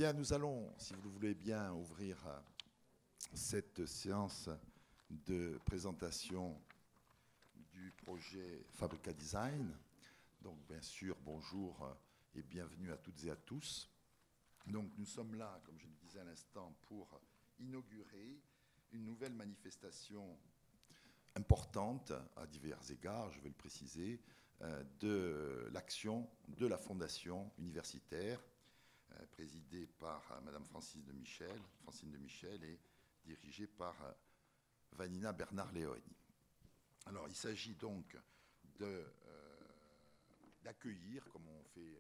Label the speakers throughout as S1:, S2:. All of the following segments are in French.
S1: Bien, nous allons, si vous le voulez bien, ouvrir cette séance de présentation du projet Fabrica Design. Donc, bien sûr, bonjour et bienvenue à toutes et à tous. Donc, nous sommes là, comme je le disais à l'instant, pour inaugurer une nouvelle manifestation importante à divers égards, je vais le préciser, de l'action de la Fondation universitaire, présidée par Madame Francine de Michel et dirigée par Vanina Bernard-Léoni. Alors, il s'agit donc d'accueillir, comme on fait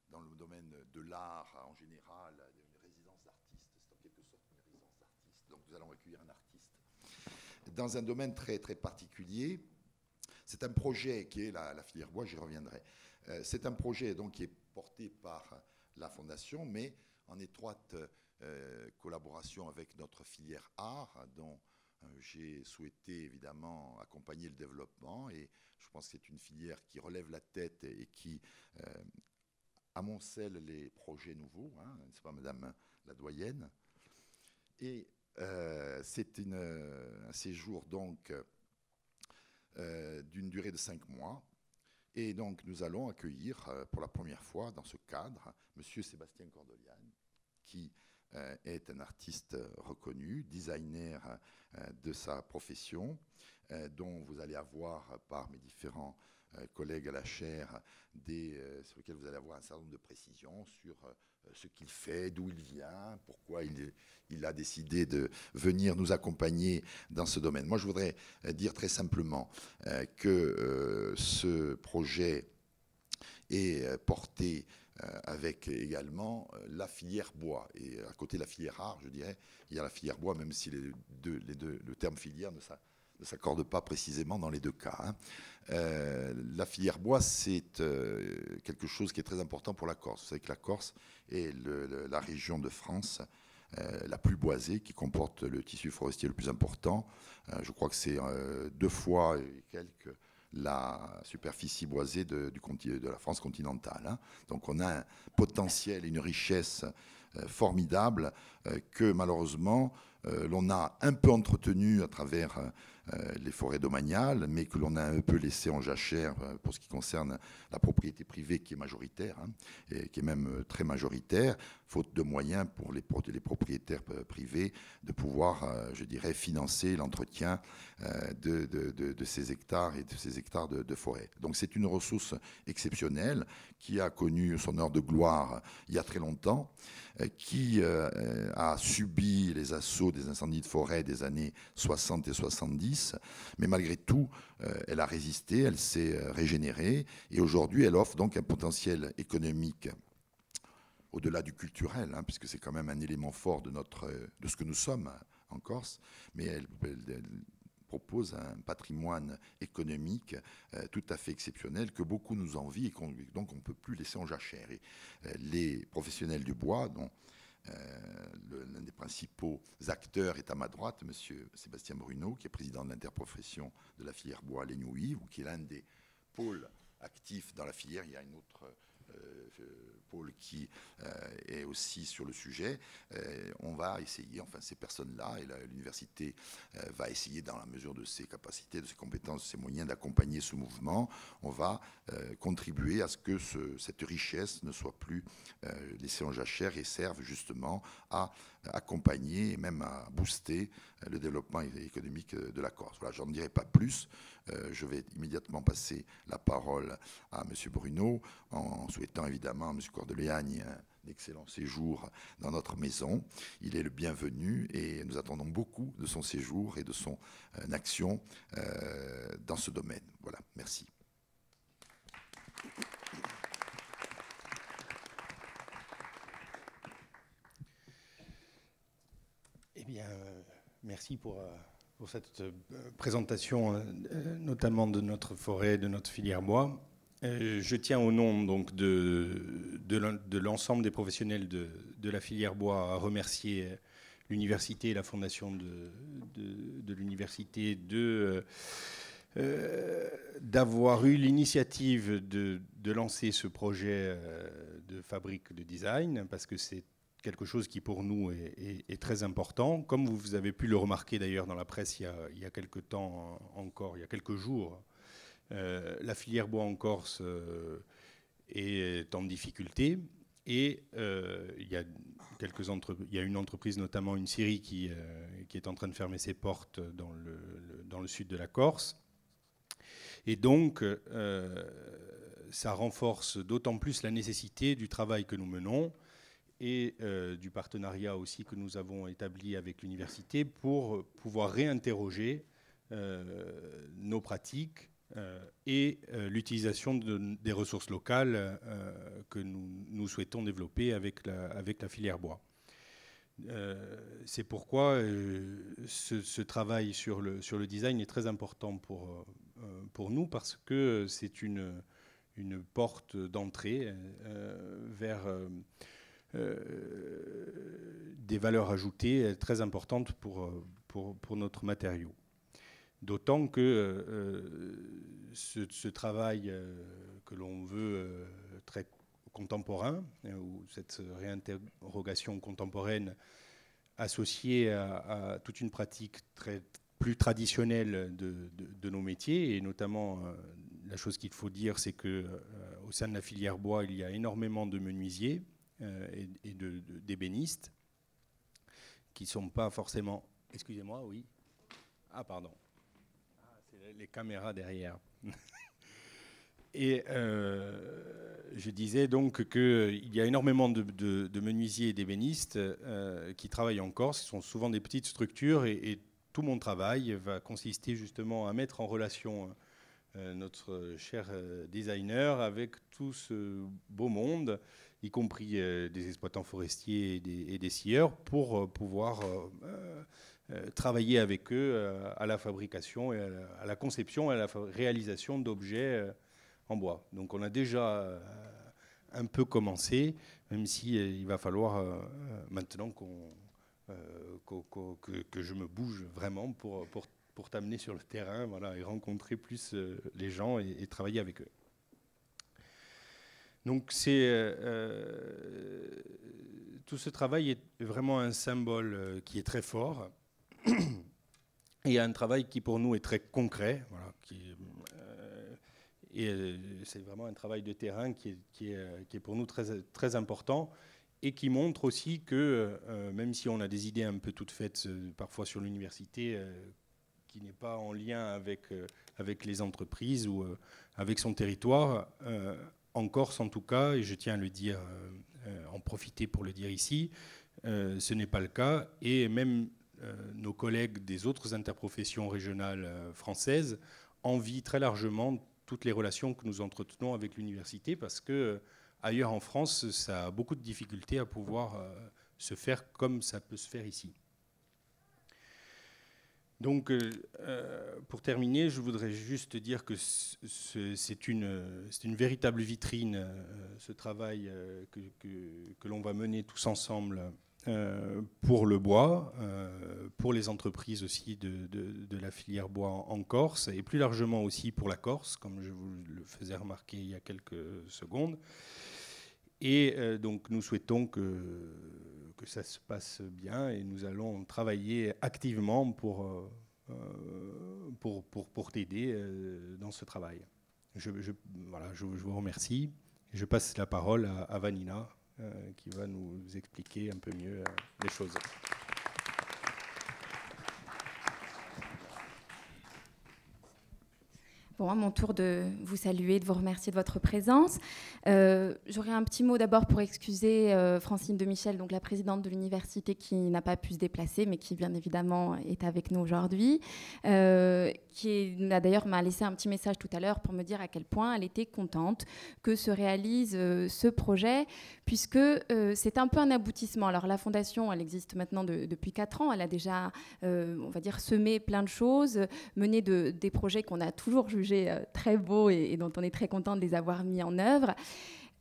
S1: dans le domaine de l'art en général, une résidence d'artistes. C'est en quelque sorte une résidence d'artistes. Donc, nous allons accueillir un artiste dans un domaine très, très particulier. C'est un projet qui est la filière bois, j'y reviendrai. C'est un projet donc, qui est porté par la Fondation, mais en étroite collaboration avec notre filière art, dont j'ai souhaité évidemment accompagner le développement. Et je pense que c'est une filière qui relève la tête et qui amoncelle les projets nouveaux, hein, n'est-ce pas, Madame la doyenne. Et c'est un séjour donc d'une durée de 5 mois. Et donc, nous allons accueillir pour la première fois dans ce cadre Monsieur Sébastien Cordelian, qui est un artiste reconnu, designer de sa profession, dont vous allez avoir par mes différents collègues à la chaire, sur lesquels vous allez avoir un certain nombre de précisions sur ce qu'il fait, d'où il vient, pourquoi il a décidé de venir nous accompagner dans ce domaine. Moi, je voudrais dire très simplement que ce projet est porté avec également la filière bois. Et à côté de la filière art, je dirais, il y a la filière bois, même si le terme filière ne s'accorde pas précisément dans les deux cas. Hein. La filière bois, c'est quelque chose qui est très important pour la Corse. Vous savez que la Corse est la région de France la plus boisée, qui comporte le tissu forestier le plus important. Je crois que c'est 2 fois et quelques la superficie boisée de la France continentale. Hein. Donc on a un potentiel et une richesse formidable que malheureusement l'on a un peu entretenu à travers les forêts domaniales, mais que l'on a un peu laissé en jachère pour ce qui concerne la propriété privée qui est majoritaire, hein, et qui est même très majoritaire, faute de moyens pour les propriétaires privés de pouvoir, je dirais, financer l'entretien de ces hectares et de ces hectares de forêt. Donc c'est une ressource exceptionnelle qui a connu son heure de gloire il y a très longtemps, qui a subi les assauts des incendies de forêt des années 60 et 70, mais malgré tout, elle a résisté, elle s'est régénérée, et aujourd'hui, elle offre donc un potentiel économique au-delà du culturel, hein, puisque c'est quand même un élément fort de ce que nous sommes en Corse, mais elle propose un patrimoine économique tout à fait exceptionnel que beaucoup nous envient et donc on ne peut plus laisser en jachère. Et les professionnels du bois, dont l'un des principaux acteurs est à ma droite, M. Sébastien Bruno, qui est président de l'interprofession de la filière bois à l'Énoui, ou qui est l'un des pôles actifs dans la filière. Il y a une autre pôle qui est aussi sur le sujet. On va essayer, enfin ces personnes-là, et l'université va essayer dans la mesure de ses capacités, de ses compétences, de ses moyens d'accompagner ce mouvement. On va contribuer à ce que cette richesse ne soit plus laissée en jachère et serve justement à accompagner et même à booster le développement économique de la Corse. Voilà, j'en dirai pas plus. Je vais immédiatement passer la parole à M. Bruno, en souhaitant évidemment à M. Cordeliani un excellent séjour dans notre maison. Il est le bienvenu et nous attendons beaucoup de son séjour et de son action dans ce domaine. Voilà, merci.
S2: Eh bien, merci pour cette présentation, notamment de notre forêt, de notre filière bois. Je tiens au nom donc, de l'ensemble des professionnels de la filière bois à remercier l'université et la fondation de l'université d'avoir eu l'initiative de lancer ce projet de fabrique de design, parce que c'est quelque chose qui pour nous est très important. Comme vous avez pu le remarquer d'ailleurs dans la presse il y a quelques temps encore, il y a quelques jours, la filière bois en Corse est en difficulté. Et il y a une entreprise, notamment une scierie, qui est en train de fermer ses portes dans le sud de la Corse. Et donc, ça renforce d'autant plus la nécessité du travail que nous menons et du partenariat aussi que nous avons établi avec l'université pour pouvoir réinterroger nos pratiques et l'utilisation des ressources locales que nous souhaitons développer avec la filière bois. C'est pourquoi ce travail sur le design est très important pour nous, parce que c'est une porte d'entrée vers des valeurs ajoutées très importantes pour notre matériau. D'autant que ce travail que l'on veut très contemporain, ou cette réinterrogation contemporaine associée à toute une pratique plus traditionnelle de nos métiers, et notamment la chose qu'il faut dire, c'est qu'au sein de la filière bois, il y a énormément de menuisiers et d'ébénistes qui ne sont pas forcément... Excusez-moi, oui. Ah, pardon. C'est les caméras derrière. Et je disais donc qu'il y a énormément de menuisiers et d'ébénistes qui travaillent en Corse. Ce sont souvent des petites structures et tout mon travail va consister justement à mettre en relation notre cher designer avec tout ce beau monde, y compris des exploitants forestiers et des scieurs, pour pouvoir travailler avec eux à la fabrication, et à la conception et à la réalisation d'objets en bois. Donc on a déjà un peu commencé, même si il va falloir maintenant que je me bouge vraiment pour t'amener sur le terrain, voilà, et rencontrer plus les gens et travailler avec eux. Donc tout ce travail est vraiment un symbole qui est très fort et un travail qui pour nous est très concret, voilà, et c'est vraiment un travail de terrain qui est pour nous très, très important, et qui montre aussi que même si on a des idées un peu toutes faites parfois sur l'université, qui n'est pas en lien avec les entreprises ou avec son territoire, en Corse en tout cas, et je tiens à le dire, en profiter pour le dire ici, ce n'est pas le cas, et même nos collègues des autres interprofessions régionales françaises envient très largement toutes les relations que nous entretenons avec l'université, parce que ailleurs en France, ça a beaucoup de difficultés à pouvoir se faire comme ça peut se faire ici. Donc, pour terminer, je voudrais juste dire que c'est une véritable vitrine, ce travail que l'on va mener tous ensemble pour le bois, pour les entreprises aussi de la filière bois en Corse, et plus largement aussi pour la Corse, comme je vous le faisais remarquer il y a quelques secondes. Et donc nous souhaitons que ça se passe bien, et nous allons travailler activement pour t'aider dans ce travail. Je vous remercie. Je passe la parole à Vanina, qui va nous expliquer un peu mieux les choses.
S3: Bon, à mon tour de vous saluer, de vous remercier de votre présence. J'aurais un petit mot d'abord pour excuser Francine Demichel, donc la présidente de l'université, qui n'a pas pu se déplacer, mais qui bien évidemment est avec nous aujourd'hui, qui d'ailleurs m'a laissé un petit message tout à l'heure pour me dire à quel point elle était contente que se réalise ce projet, puisque c'est un peu un aboutissement. Alors la fondation, elle existe maintenant depuis 4 ans, elle a déjà, on va dire, semé plein de choses, mené des projets qu'on a toujours jugés très beaux et dont on est très content de les avoir mis en œuvre.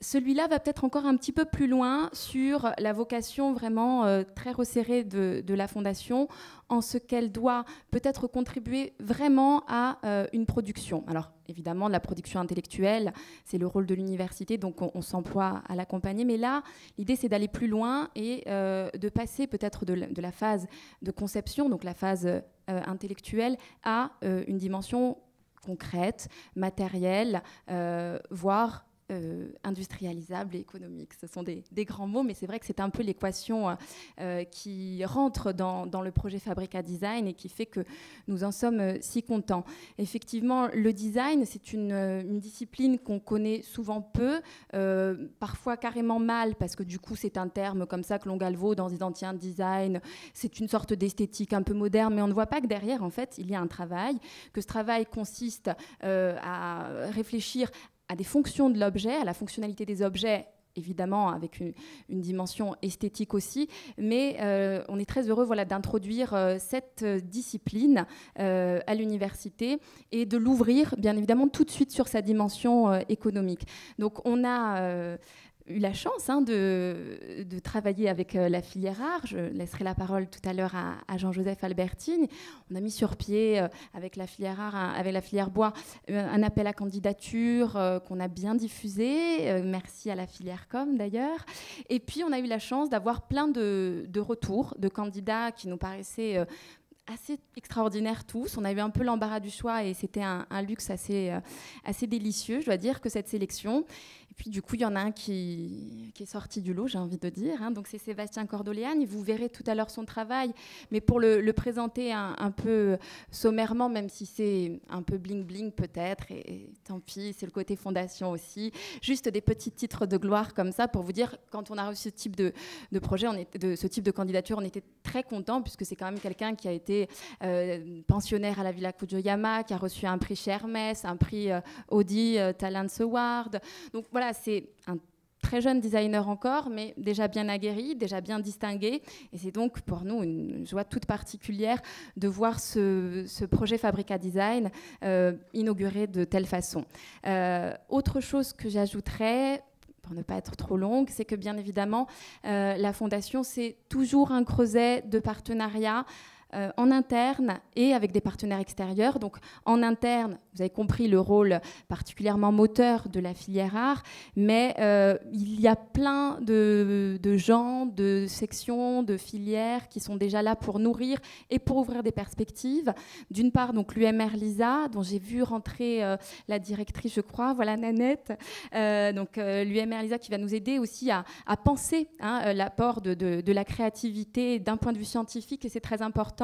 S3: Celui-là va peut-être encore un petit peu plus loin sur la vocation vraiment très resserrée de la Fondation, en ce qu'elle doit peut-être contribuer vraiment à une production. Alors évidemment, la production intellectuelle, c'est le rôle de l'université, donc on s'emploie à l'accompagner. Mais là, l'idée, c'est d'aller plus loin et de passer peut-être de la phase de conception, donc la phase intellectuelle, à une dimension concrète, matérielle, voire industrialisable et économique. Ce sont des grands mots, mais c'est vrai que c'est un peu l'équation qui rentre dans le projet Fabrica Design et qui fait que nous en sommes si contents. Effectivement, le design, c'est une discipline qu'on connaît souvent peu, parfois carrément mal, parce que du coup, c'est un terme comme ça que l'on galvaude dans des anciens design. C'est une sorte d'esthétique un peu moderne, mais on ne voit pas que derrière, en fait, il y a un travail, que ce travail consiste à réfléchir à des fonctions de l'objet, à la fonctionnalité des objets, évidemment avec une dimension esthétique aussi, mais on est très heureux d'introduire cette discipline à l'université et de l'ouvrir bien évidemment tout de suite sur sa dimension économique. Donc on a eu la chance de travailler avec la filière art. Je laisserai la parole tout à l'heure à Jean-Joseph Albertine. On a mis sur pied avec la filière art, avec la filière bois, un appel à candidature qu'on a bien diffusé. Merci à la filière com d'ailleurs. Et puis on a eu la chance d'avoir plein de retours de candidats qui nous paraissaient assez extraordinaires tous. On a eu un peu l'embarras du choix et c'était un luxe assez délicieux, je dois dire, que cette sélection. Et puis du coup, il y en a un qui est sorti du lot, j'ai envie de dire. Hein. Donc c'est Sébastien Cordoliani. Vous verrez tout à l'heure son travail, mais pour le présenter un peu sommairement, même si c'est un peu bling-bling peut-être, et tant pis, c'est le côté fondation aussi. Juste des petits titres de gloire comme ça pour vous dire, quand on a reçu ce type de projet, ce type de candidature, on était très contents puisque c'est quand même quelqu'un qui a été pensionnaire à la Villa Kujoyama, qui a reçu un prix chez Hermès, un prix Audi Talents Award. Donc voilà, c'est un très jeune designer encore, mais déjà bien aguerri, déjà bien distingué. Et c'est donc pour nous une joie toute particulière de voir ce projet Fabrica Design inauguré de telle façon. Autre chose que j'ajouterais, pour ne pas être trop longue, c'est que bien évidemment, la Fondation, c'est toujours un creuset de partenariat en interne et avec des partenaires extérieurs. Donc en interne, vous avez compris le rôle particulièrement moteur de la filière art, mais il y a plein de gens, de sections, de filières qui sont déjà là pour nourrir et pour ouvrir des perspectives. D'une part, donc l'UMR Lisa, dont j'ai vu rentrer la directrice, je crois, voilà Nanette. Donc l'UMR Lisa qui va nous aider aussi à penser l'apport de la créativité d'un point de vue scientifique, et c'est très important.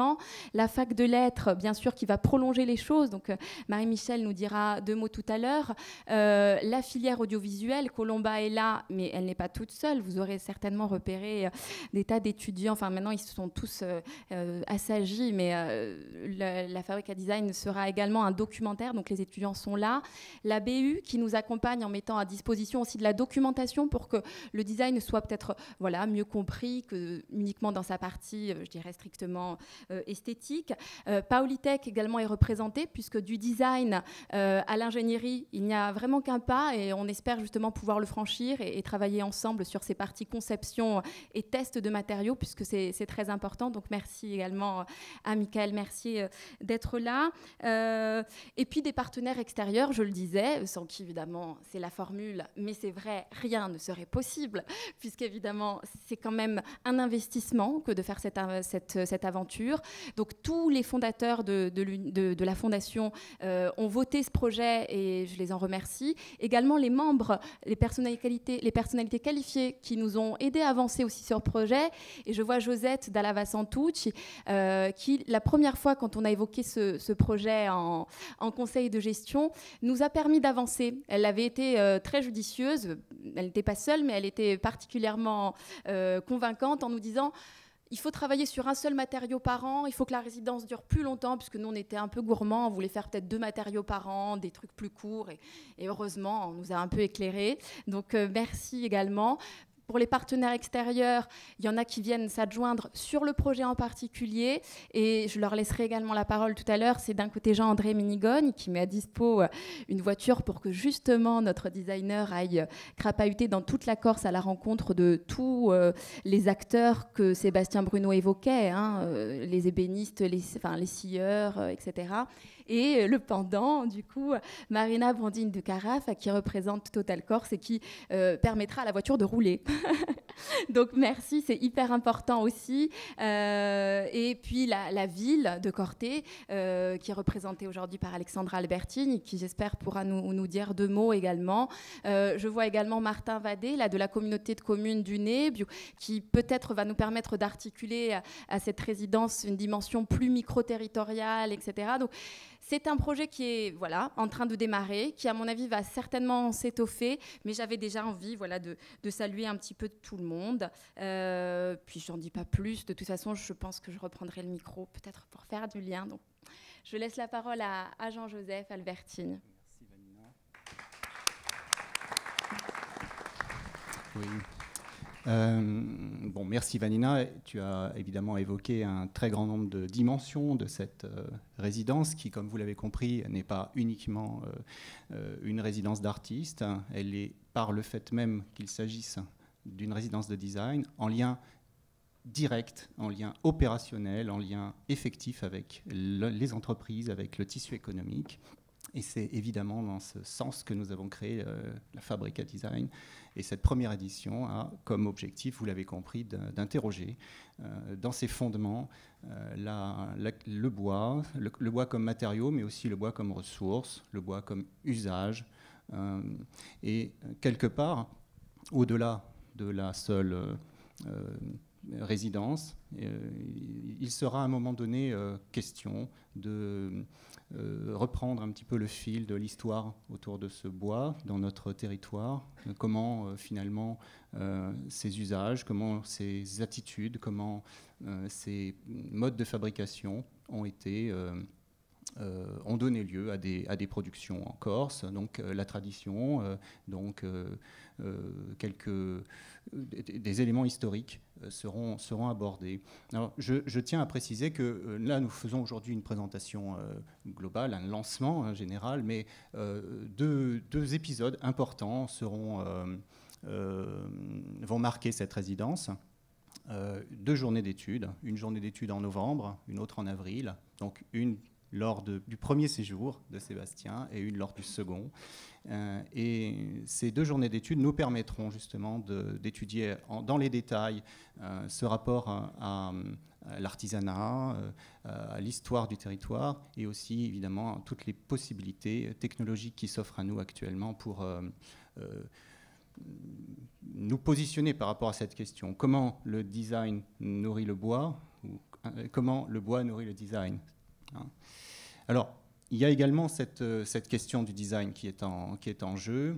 S3: La fac de lettres, bien sûr, qui va prolonger les choses. Donc, Marie-Michel nous dira 2 mots tout à l'heure. La filière audiovisuelle, Colomba est là, mais elle n'est pas toute seule. Vous aurez certainement repéré des tas d'étudiants. Enfin, maintenant, ils se sont tous assagis, mais la Fabrica Design sera également un documentaire. Donc, les étudiants sont là. La BU qui nous accompagne en mettant à disposition aussi de la documentation pour que le design soit peut-être mieux compris que uniquement dans sa partie, je dirais, strictement esthétique. Paolitech également est représenté, puisque du design à l'ingénierie, il n'y a vraiment qu'un pas, et on espère justement pouvoir le franchir et travailler ensemble sur ces parties conception et test de matériaux, puisque c'est très important. Donc merci également à Michael Mercier d'être là. Et puis des partenaires extérieurs, je le disais, sans qui évidemment c'est la formule, mais c'est vrai, rien ne serait possible, puisqu'évidemment c'est quand même un investissement que de faire cette aventure. Donc tous les fondateurs de la Fondation ont voté ce projet et je les en remercie. Également les membres, les personnalités qualifiées qui nous ont aidés à avancer aussi sur le projet. Et je vois Josette Dalla Santucci qui, la première fois quand on a évoqué ce projet en conseil de gestion, nous a permis d'avancer. Elle avait été très judicieuse. Elle n'était pas seule, mais elle était particulièrement convaincante en nous disant: il faut travailler sur un seul matériau par an, il faut que la résidence dure plus longtemps, puisque nous, on était un peu gourmands, on voulait faire peut-être 2 matériaux par an, des trucs plus courts, et heureusement, on nous a un peu éclairés. Donc, merci également. Pour les partenaires extérieurs, il y en a qui viennent s'adjoindre sur le projet en particulier, et je leur laisserai également la parole tout à l'heure. C'est d'un côté Jean-André Ménigogne qui met à dispo une voiture pour que justement notre designer aille crapahuter dans toute la Corse à la rencontre de tous les acteurs que Sébastien Bruno évoquait, hein, les ébénistes, les scieurs, etc. Et le pendant, du coup, Marina Brandine de Carafe, qui représente Total Corse et qui permettra à la voiture de rouler. Donc merci, c'est hyper important aussi. Et puis la ville de Corté, qui est représentée aujourd'hui par Alexandra Albertini, qui j'espère pourra nous dire 2 mots également. Je vois également Martin Vadé, là, de la communauté de communes du Nez, qui peut-être va nous permettre d'articuler à cette résidence une dimension plus micro-territoriale, etc. Donc, c'est un projet qui est en train de démarrer, qui à mon avis va certainement s'étoffer, mais j'avais déjà envie de saluer un petit peu tout le monde. Puis j'en dis pas plus, de toute façon je pense que je reprendrai le micro peut-être pour faire du lien. Donc, je laisse la parole à Jean-Joseph Albertine.
S4: Merci Vanina. Merci Vanina. Tu as évidemment évoqué un très grand nombre de dimensions de cette résidence qui, comme vous l'avez compris, n'est pas uniquement une résidence d'artistes. Elle est, par le fait même qu'il s'agisse d'une résidence de design, en lien direct, en lien opérationnel, en lien effectif avec les entreprises, avec le tissu économique. Et c'est évidemment dans ce sens que nous avons créé la Fabrica Design. Et cette première édition a comme objectif, vous l'avez compris, d'interroger dans ses fondements le bois comme matériau, mais aussi le bois comme ressource, le bois comme usage. Et quelque part, au-delà de la seule résidence, il sera à un moment donné question de reprendre un petit peu le fil de l'histoire autour de ce bois dans notre territoire, comment finalement ces usages, comment ces attitudes, comment ces modes de fabrication ont donné lieu à des productions en Corse, donc la tradition, des éléments historiques seront abordés. Alors, je tiens à préciser que là, nous faisons aujourd'hui une présentation globale, un lancement général, mais deux épisodes importants vont marquer cette résidence. 2 journées d'études, une journée d'études en novembre, une autre en avril, donc une lors du premier séjour de Sébastien et une lors du second. Et ces 2 journées d'études nous permettront justement d'étudier dans les détails ce rapport à l'artisanat, à l'histoire du territoire et aussi évidemment toutes les possibilités technologiques qui s'offrent à nous actuellement pour nous positionner par rapport à cette question. Comment le design nourrit le bois ou comment le bois nourrit le design, hein. Alors, il y a également cette question du design qui est en jeu.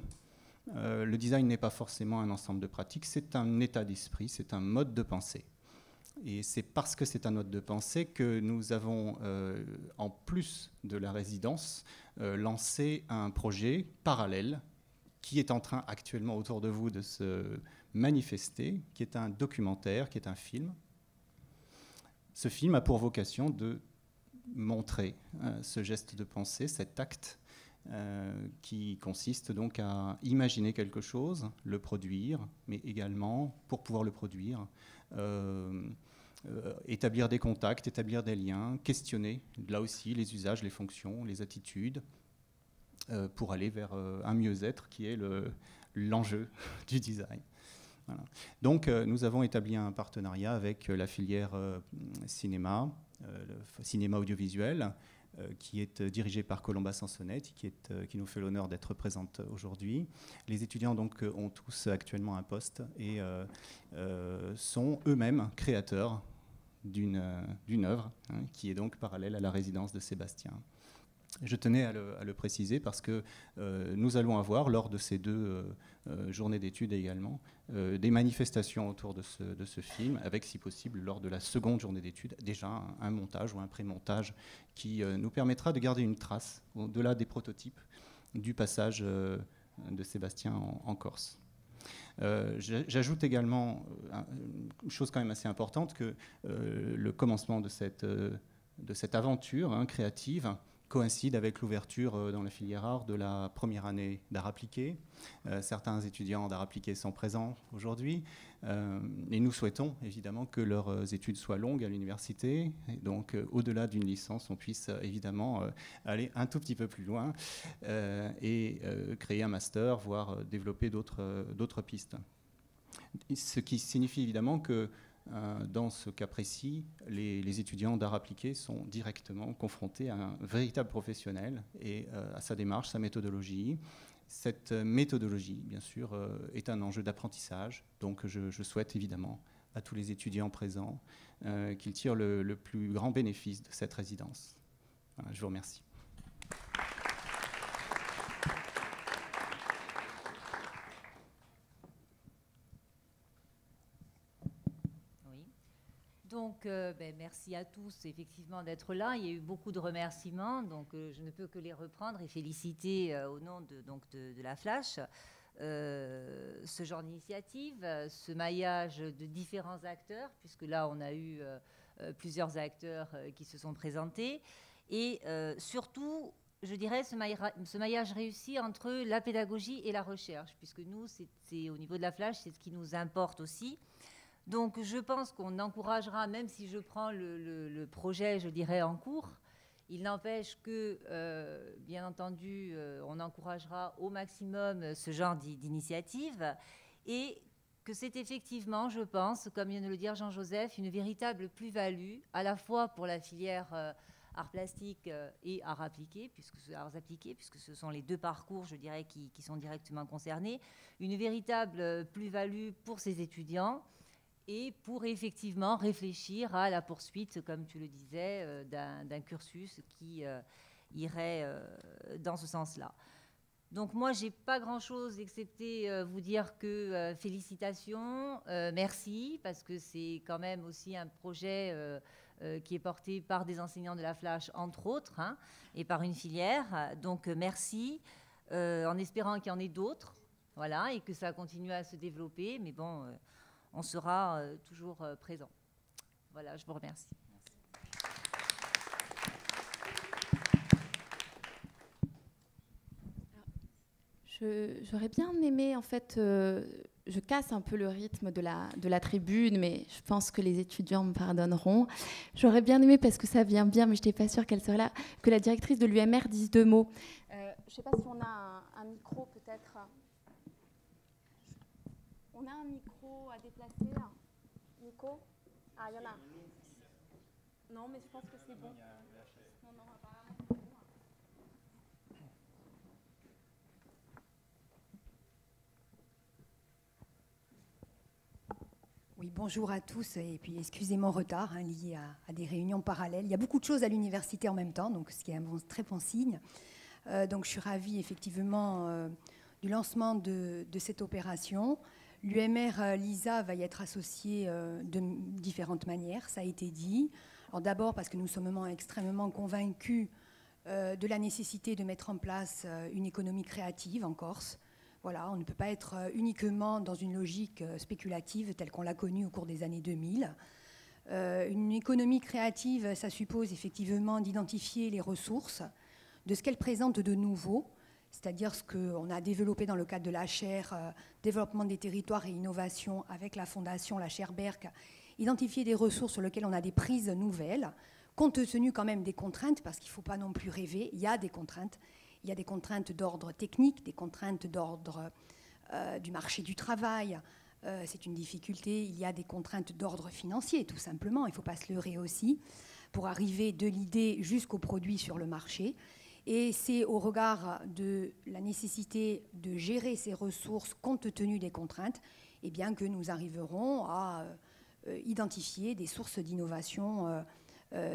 S4: Le design n'est pas forcément un ensemble de pratiques, c'est un état d'esprit, c'est un mode de pensée. Et c'est parce que c'est un mode de pensée que nous avons, en plus de la résidence, lancé un projet parallèle qui est en train actuellement autour de vous de se manifester, qui est un documentaire, qui est un film. Ce film a pour vocation de montrer ce geste de pensée, cet acte qui consiste donc à imaginer quelque chose, le produire, mais également, pour pouvoir le produire, établir des contacts, établir des liens, questionner, là aussi, les usages, les fonctions, les attitudes, pour aller vers un mieux-être qui est l'enjeu du design. Voilà. Donc, nous avons établi un partenariat avec la filière cinéma, le cinéma audiovisuel, qui est dirigé par Colomba Sansonetti, qui nous fait l'honneur d'être présente aujourd'hui. Les étudiants donc, ont tous actuellement un poste et sont eux-mêmes créateurs d'une œuvre qui est donc parallèle à la résidence de Sébastien. Je tenais à le préciser parce que nous allons avoir, lors de ces 2 journées d'études également, des manifestations autour de ce film, avec, si possible, lors de la seconde journée d'études, déjà un montage ou un pré-montage qui nous permettra de garder une trace, au-delà des prototypes, du passage de Sébastien en Corse. J'ajoute également une chose quand même assez importante, que le commencement de cette aventure créative coïncide avec l'ouverture dans la filière art de la première année d'art appliqué. Certains étudiants d'art appliqué sont présents aujourd'hui et nous souhaitons évidemment que leurs études soient longues à l'université, et donc au-delà d'une licence on puisse évidemment aller un tout petit peu plus loin et créer un master, voire développer d'autres pistes. Ce qui signifie évidemment que dans ce cas précis, les étudiants d'art appliqué sont directement confrontés à un véritable professionnel et à sa démarche, sa méthodologie. Cette méthodologie, bien sûr, est un enjeu d'apprentissage. Donc je souhaite évidemment à tous les étudiants présents qu'ils tirent le plus grand bénéfice de cette résidence. Voilà, je vous remercie.
S5: Donc, merci à tous effectivement d'être là. Il y a eu beaucoup de remerciements, donc je ne peux que les reprendre et féliciter au nom de la Flash ce genre d'initiative, ce maillage de différents acteurs, puisque là on a eu plusieurs acteurs qui se sont présentés, et surtout, je dirais, ce maillage réussi entre la pédagogie et la recherche, puisque nous, c'est au niveau de la Flash, c'est ce qui nous importe aussi. Donc, je pense qu'on encouragera, même si je prends le projet, je dirais, en cours, il n'empêche que, bien entendu, on encouragera au maximum ce genre d'initiative et que c'est effectivement, je pense, comme vient de le dire Jean-Joseph, une véritable plus-value, à la fois pour la filière arts plastiques et arts appliqués, puisque ce sont les deux parcours, je dirais, qui sont directement concernés, une véritable plus-value pour ces étudiants, et pour effectivement réfléchir à la poursuite, comme tu le disais, d'un cursus qui irait dans ce sens-là. Donc moi, je n'ai pas grand-chose excepté vous dire que félicitations, merci, parce que c'est quand même aussi un projet qui est porté par des enseignants de la Flash, entre autres, et par une filière. Donc merci, en espérant qu'il y en ait d'autres, voilà, et que ça continue à se développer, mais bon... on sera toujours présent. Voilà, je vous remercie.
S3: J'aurais bien aimé, en fait, je casse un peu le rythme de la tribune, mais je pense que les étudiants me pardonneront. J'aurais bien aimé, parce que ça vient bien, mais je n'étais pas sûre qu'elle serait là, que la directrice de l'UMR dise deux mots. Je ne sais pas si on a un micro, peut-être. On a un micro à déplacer, là. Nico? Ah, il y en a. Non, mais je pense que c'est bon. Non, apparemment, c'est bon.
S6: Oui, bonjour à tous, et puis excusez mon retard lié à des réunions parallèles. Il y a beaucoup de choses à l'université en même temps, donc ce qui est un très bon signe. Donc je suis ravie effectivement du lancement de cette opération. L'UMR LISA va y être associée de différentes manières, ça a été dit. Alors d'abord parce que nous sommes extrêmement convaincus de la nécessité de mettre en place une économie créative en Corse. Voilà, on ne peut pas être uniquement dans une logique spéculative telle qu'on l'a connue au cours des années 2000. Une économie créative, ça suppose effectivement d'identifier les ressources, de ce qu'elle présente de nouveau, c'est-à-dire ce qu'on a développé dans le cadre de la chaire développement des territoires et innovation avec la fondation, la chaire Berck, identifier des ressources sur lesquelles on a des prises nouvelles, compte tenu quand même des contraintes, parce qu'il ne faut pas non plus rêver, il y a des contraintes. Il y a des contraintes d'ordre technique, des contraintes d'ordre du marché du travail. C'est une difficulté. Il y a des contraintes d'ordre financier, tout simplement. Il ne faut pas se leurrer aussi, pour arriver de l'idée jusqu'au produit sur le marché. Et c'est au regard de la nécessité de gérer ces ressources compte tenu des contraintes, eh bien, que nous arriverons à identifier des sources d'innovation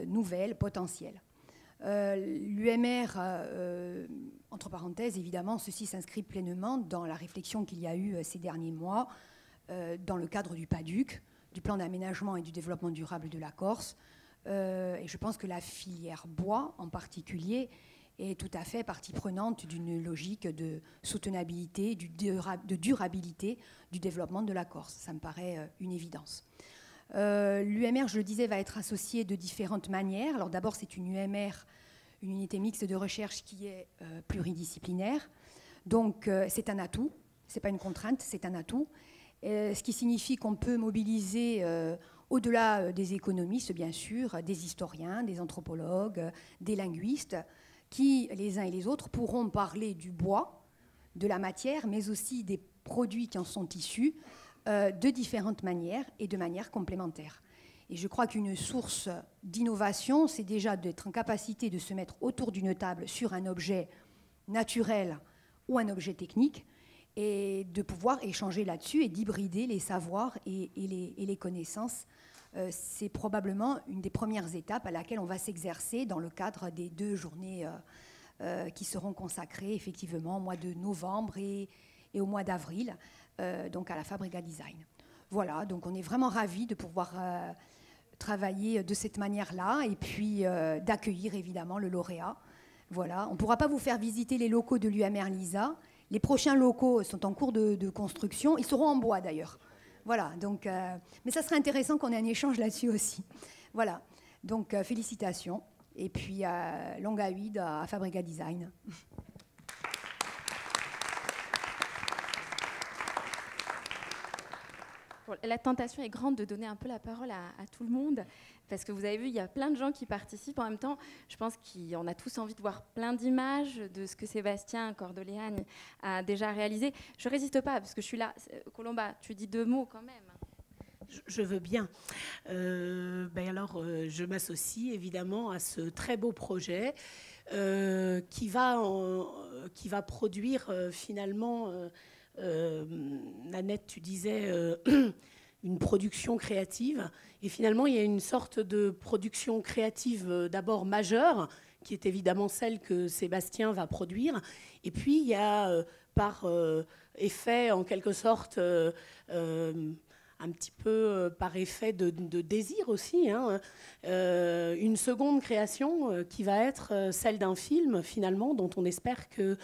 S6: nouvelles, potentielles. L'UMR, entre parenthèses, évidemment, ceci s'inscrit pleinement dans la réflexion qu'il y a eu ces derniers mois dans le cadre du PADUC, du plan d'aménagement et du développement durable de la Corse. Et je pense que la filière bois, en particulier, est tout à fait partie prenante d'une logique de soutenabilité, de durabilité du développement de la Corse. Ça me paraît une évidence. L'UMR, je le disais, va être associée de différentes manières. Alors d'abord, c'est une UMR, une unité mixte de recherche qui est pluridisciplinaire. Donc c'est un atout, ce n'est pas une contrainte, c'est un atout. Ce qui signifie qu'on peut mobiliser, au-delà des économistes, bien sûr, des historiens, des anthropologues, des linguistes, qui, les uns et les autres, pourront parler du bois, de la matière, mais aussi des produits qui en sont issus, de différentes manières et de manière complémentaire. Et je crois qu'une source d'innovation, c'est déjà d'être en capacité de se mettre autour d'une table sur un objet naturel ou un objet technique, et de pouvoir échanger là-dessus et d'hybrider les savoirs et les connaissances. C'est probablement une des premières étapes à laquelle on va s'exercer dans le cadre des 2 journées qui seront consacrées effectivement au mois de novembre et au mois d'avril, donc à la Fabrica Design. Voilà, donc on est vraiment ravis de pouvoir travailler de cette manière-là et puis d'accueillir évidemment le lauréat. Voilà, on ne pourra pas vous faire visiter les locaux de l'UMR LISA. Les prochains locaux sont en cours de construction. Ils seront en bois d'ailleurs. Voilà, donc, mais ça serait intéressant qu'on ait un échange là-dessus aussi. Voilà, donc félicitations. Et puis longa vida à Fabrica Design.
S3: Bon, la tentation est grande de donner un peu la parole à tout le monde, parce que vous avez vu, il y a plein de gens qui participent en même temps. Je pense qu'on a tous envie de voir plein d'images de ce que Sébastien Cordoleani a déjà réalisé. Je ne résiste pas, parce que je suis là. Colomba, tu dis 2 mots quand même.
S7: Je veux bien. Je m'associe évidemment à ce très beau projet qui va produire finalement... Nanette, tu disais une production créative, et finalement il y a une sorte de production créative d'abord majeure, qui est évidemment celle que Sébastien va produire, et puis il y a par effet en quelque sorte un petit peu par effet de désir aussi, une seconde création qui va être celle d'un film finalement, dont on espère que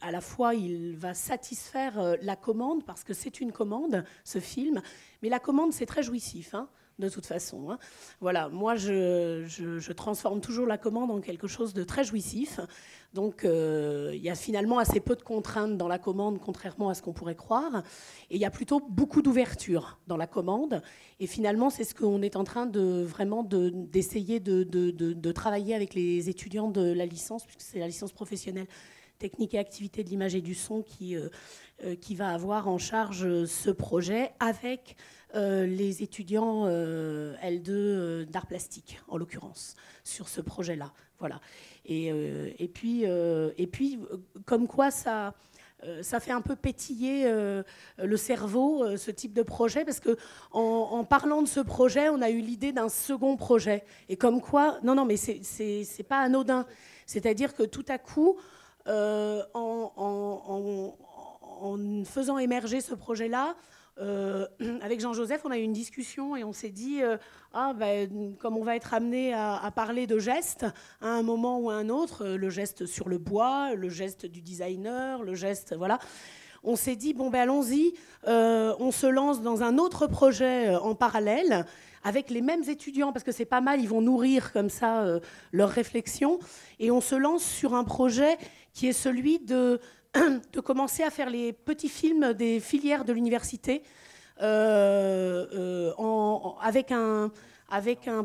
S7: à la fois il va satisfaire la commande, parce que c'est une commande, ce film, mais la commande c'est très jouissif, de toute façon. Voilà, moi je transforme toujours la commande en quelque chose de très jouissif, donc il y a finalement assez peu de contraintes dans la commande, contrairement à ce qu'on pourrait croire, et il y a plutôt beaucoup d'ouverture dans la commande, et finalement c'est ce qu'on est en train d'essayer de travailler avec les étudiants de la licence, puisque c'est la licence professionnelle technique et activité de l'image et du son qui va avoir en charge ce projet avec les étudiants L2 d'art plastique, en l'occurrence, sur ce projet-là. Voilà. Et puis, comme quoi ça fait un peu pétiller le cerveau, ce type de projet, parce qu'en parlant de ce projet, on a eu l'idée d'un second projet. Et comme quoi, non, mais c'est pas anodin. C'est-à-dire que tout à coup, en faisant émerger ce projet-là, avec Jean-Joseph, on a eu une discussion et on s'est dit, comme on va être amené à parler de gestes à un moment ou à un autre, le geste sur le bois, le geste du designer, le geste, voilà. On s'est dit, allons-y, on se lance dans un autre projet en parallèle, avec les mêmes étudiants, parce que c'est pas mal, ils vont nourrir comme ça leurs réflexions, et on se lance sur un projet qui est celui de commencer à faire les petits films des filières de l'université avec un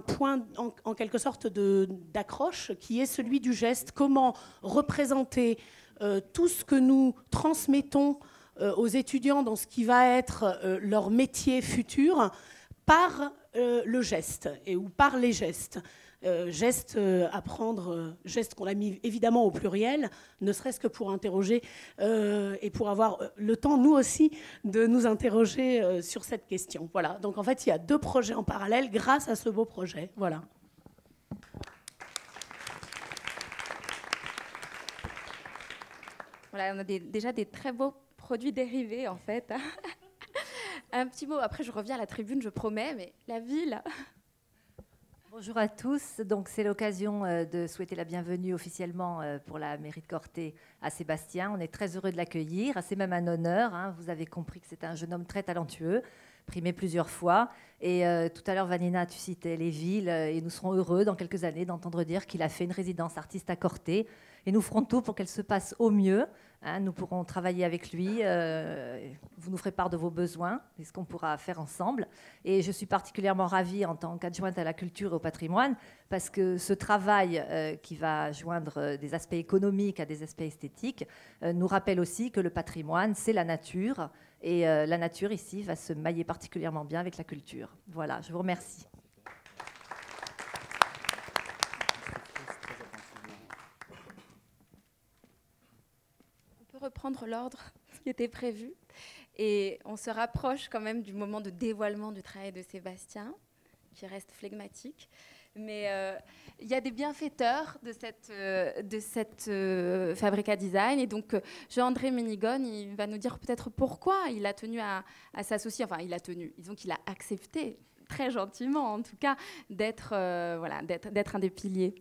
S7: point en quelque sorte d'accroche qui est celui du geste. Comment représenter tout ce que nous transmettons aux étudiants dans ce qui va être leur métier futur par le geste ou par les gestes. Geste à prendre, geste qu'on a mis évidemment au pluriel, ne serait-ce que pour interroger et pour avoir le temps, nous aussi, de nous interroger sur cette question. Voilà. Donc en fait, il y a 2 projets en parallèle grâce à ce beau projet. Voilà.
S3: Voilà, on a déjà des très beaux produits dérivés, en fait. Un petit mot, après je reviens à la tribune, je promets, mais la ville...
S5: Bonjour à tous. Donc, c'est l'occasion de souhaiter la bienvenue officiellement pour la mairie de Corté à Sébastien. On est très heureux de l'accueillir. C'est même un honneur, hein. Vous avez compris que c'est un jeune homme très talentueux, primé plusieurs fois. Et tout à l'heure, Vanina, tu citais les villes. Et nous serons heureux dans quelques années d'entendre dire qu'il a fait une résidence artiste à Corté. Et nous ferons tout pour qu'elle se passe au mieux. Hein, nous pourrons travailler avec lui. Vous nous ferez part de vos besoins et ce qu'on pourra faire ensemble. Et je suis particulièrement ravie en tant qu'adjointe à la culture et au patrimoine parce que ce travail qui va joindre des aspects économiques à des aspects esthétiques nous rappelle aussi que le patrimoine, c'est la nature. Et la nature ici va se mailler particulièrement bien avec la culture. Voilà, je vous remercie.
S3: Reprendre l'ordre qui était prévu et on se rapproche quand même du moment de dévoilement du travail de Sébastien qui reste flegmatique, mais il y a des bienfaiteurs de cette Fabrica Design et donc Jean-André Ménigone il va nous dire peut-être pourquoi il a tenu à s'associer, enfin il a tenu, disons qu'il a accepté très gentiment en tout cas d'être un des piliers.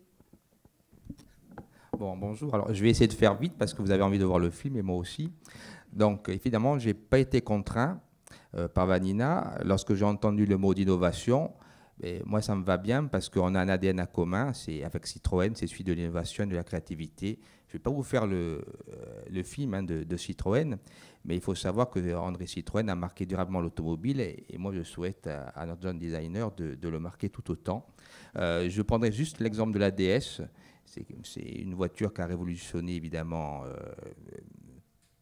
S8: Bon, bonjour. Alors, je vais essayer de faire vite parce que vous avez envie de voir le film et moi aussi. Donc, évidemment, je n'ai pas été contraint par Vanina. Lorsque j'ai entendu le mot d'innovation, moi, ça me va bien parce qu'on a un ADN à commun. C'est avec Citroën, c'est celui de l'innovation et de la créativité. Je ne vais pas vous faire le film de Citroën, mais il faut savoir que André Citroën a marqué durablement l'automobile et moi, je souhaite à notre jeune designer de le marquer tout autant. Je prendrai juste l'exemple de la DS. C'est une voiture qui a révolutionné évidemment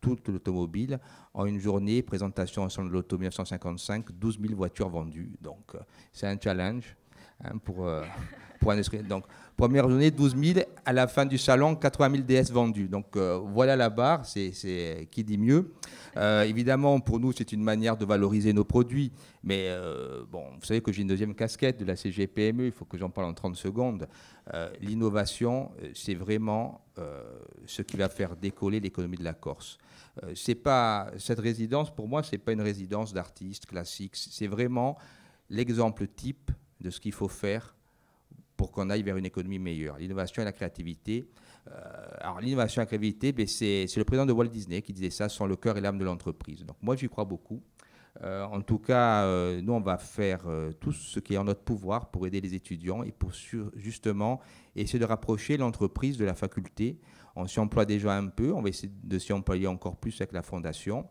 S8: toute l'automobile. En une journée, présentation au salon de l'auto 1955, 12 000 voitures vendues. Donc c'est un challenge hein, pour un esprit. Donc première journée, 12 000. À la fin du salon, 80 000 DS vendus. Donc voilà la barre, c'est qui dit mieux. Évidemment, pour nous, c'est une manière de valoriser nos produits. Mais bon, vous savez que j'ai une deuxième casquette de la CGPME, il faut que j'en parle en 30 secondes. L'innovation, c'est vraiment ce qui va faire décoller l'économie de la Corse. Cette résidence, pour moi, ce n'est pas une résidence d'artistes classiques. C'est vraiment l'exemple type de ce qu'il faut faire pour qu'on aille vers une économie meilleure. L'innovation et la créativité. Alors l'innovation et la créativité, c'est le président de Walt Disney qui disait ça, sont le cœur et l'âme de l'entreprise. Donc moi, j'y crois beaucoup. En tout cas, nous, on va faire tout ce qui est en notre pouvoir pour aider les étudiants et pour justement essayer de rapprocher l'entreprise de la faculté. On s'y emploie déjà un peu, on va essayer de s'y employer encore plus avec la fondation.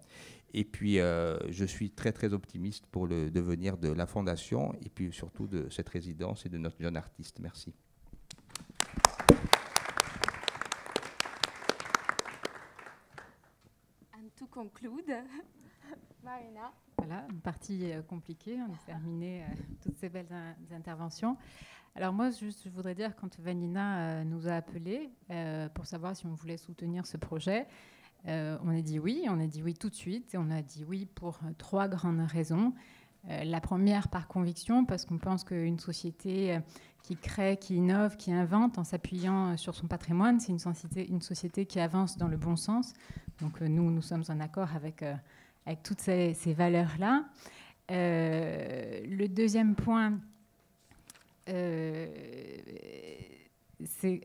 S8: Et puis, je suis très, très optimiste pour le devenir de la fondation et puis surtout de cette résidence et de notre jeune artiste. Merci.
S3: And to conclude, Marina.
S9: Voilà, une partie compliquée. On a terminé toutes ces belles interventions. Alors moi, juste, je voudrais dire, quand Vanina nous a appelés pour savoir si on voulait soutenir ce projet, on a dit oui tout de suite. Et on a dit oui pour 3 grandes raisons. La première, par conviction, parce qu'on pense qu'une société qui crée, qui innove, qui invente en s'appuyant sur son patrimoine, c'est une société qui avance dans le bon sens. Donc nous sommes en accord avec toutes ces valeurs-là. Le deuxième point, c'est...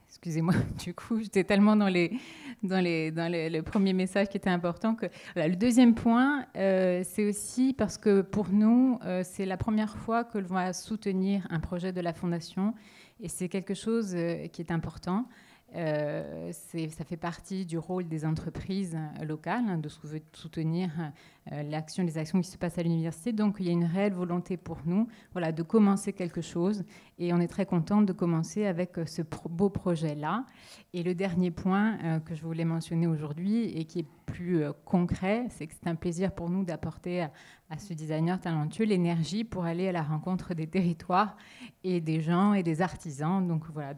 S9: Excusez-moi, du coup, j'étais tellement dans le premier message qui était important que... Voilà, le deuxième point, c'est aussi parce que pour nous, c'est la première fois que l'on va soutenir un projet de la Fondation et c'est quelque chose qui est important. Ça fait partie du rôle des entreprises locales, hein, de soutenir les actions qui se passent à l'université. Donc, il y a une réelle volonté pour nous de commencer quelque chose. Et on est très contente de commencer avec ce beau projet-là. Et le dernier point que je voulais mentionner aujourd'hui et qui est plus concret, c'est que c'est un plaisir pour nous d'apporter à ce designer talentueux l'énergie pour aller à la rencontre des territoires et des gens et des artisans. Donc voilà,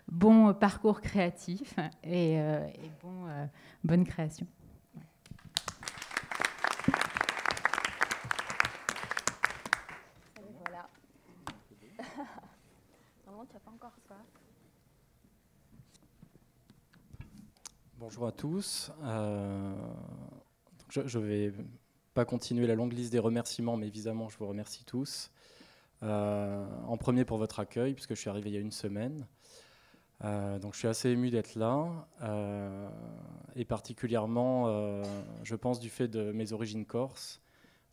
S9: bon parcours créatif et bonne création.
S3: Voilà. Normalement, tu n'as pas encore ça.
S10: Bonjour à tous. Je ne vais pas continuer la longue liste des remerciements, mais évidemment, je vous remercie tous. En premier pour votre accueil, puisque je suis arrivé il y a une semaine. Donc je suis assez ému d'être là, et particulièrement, je pense, du fait de mes origines corses.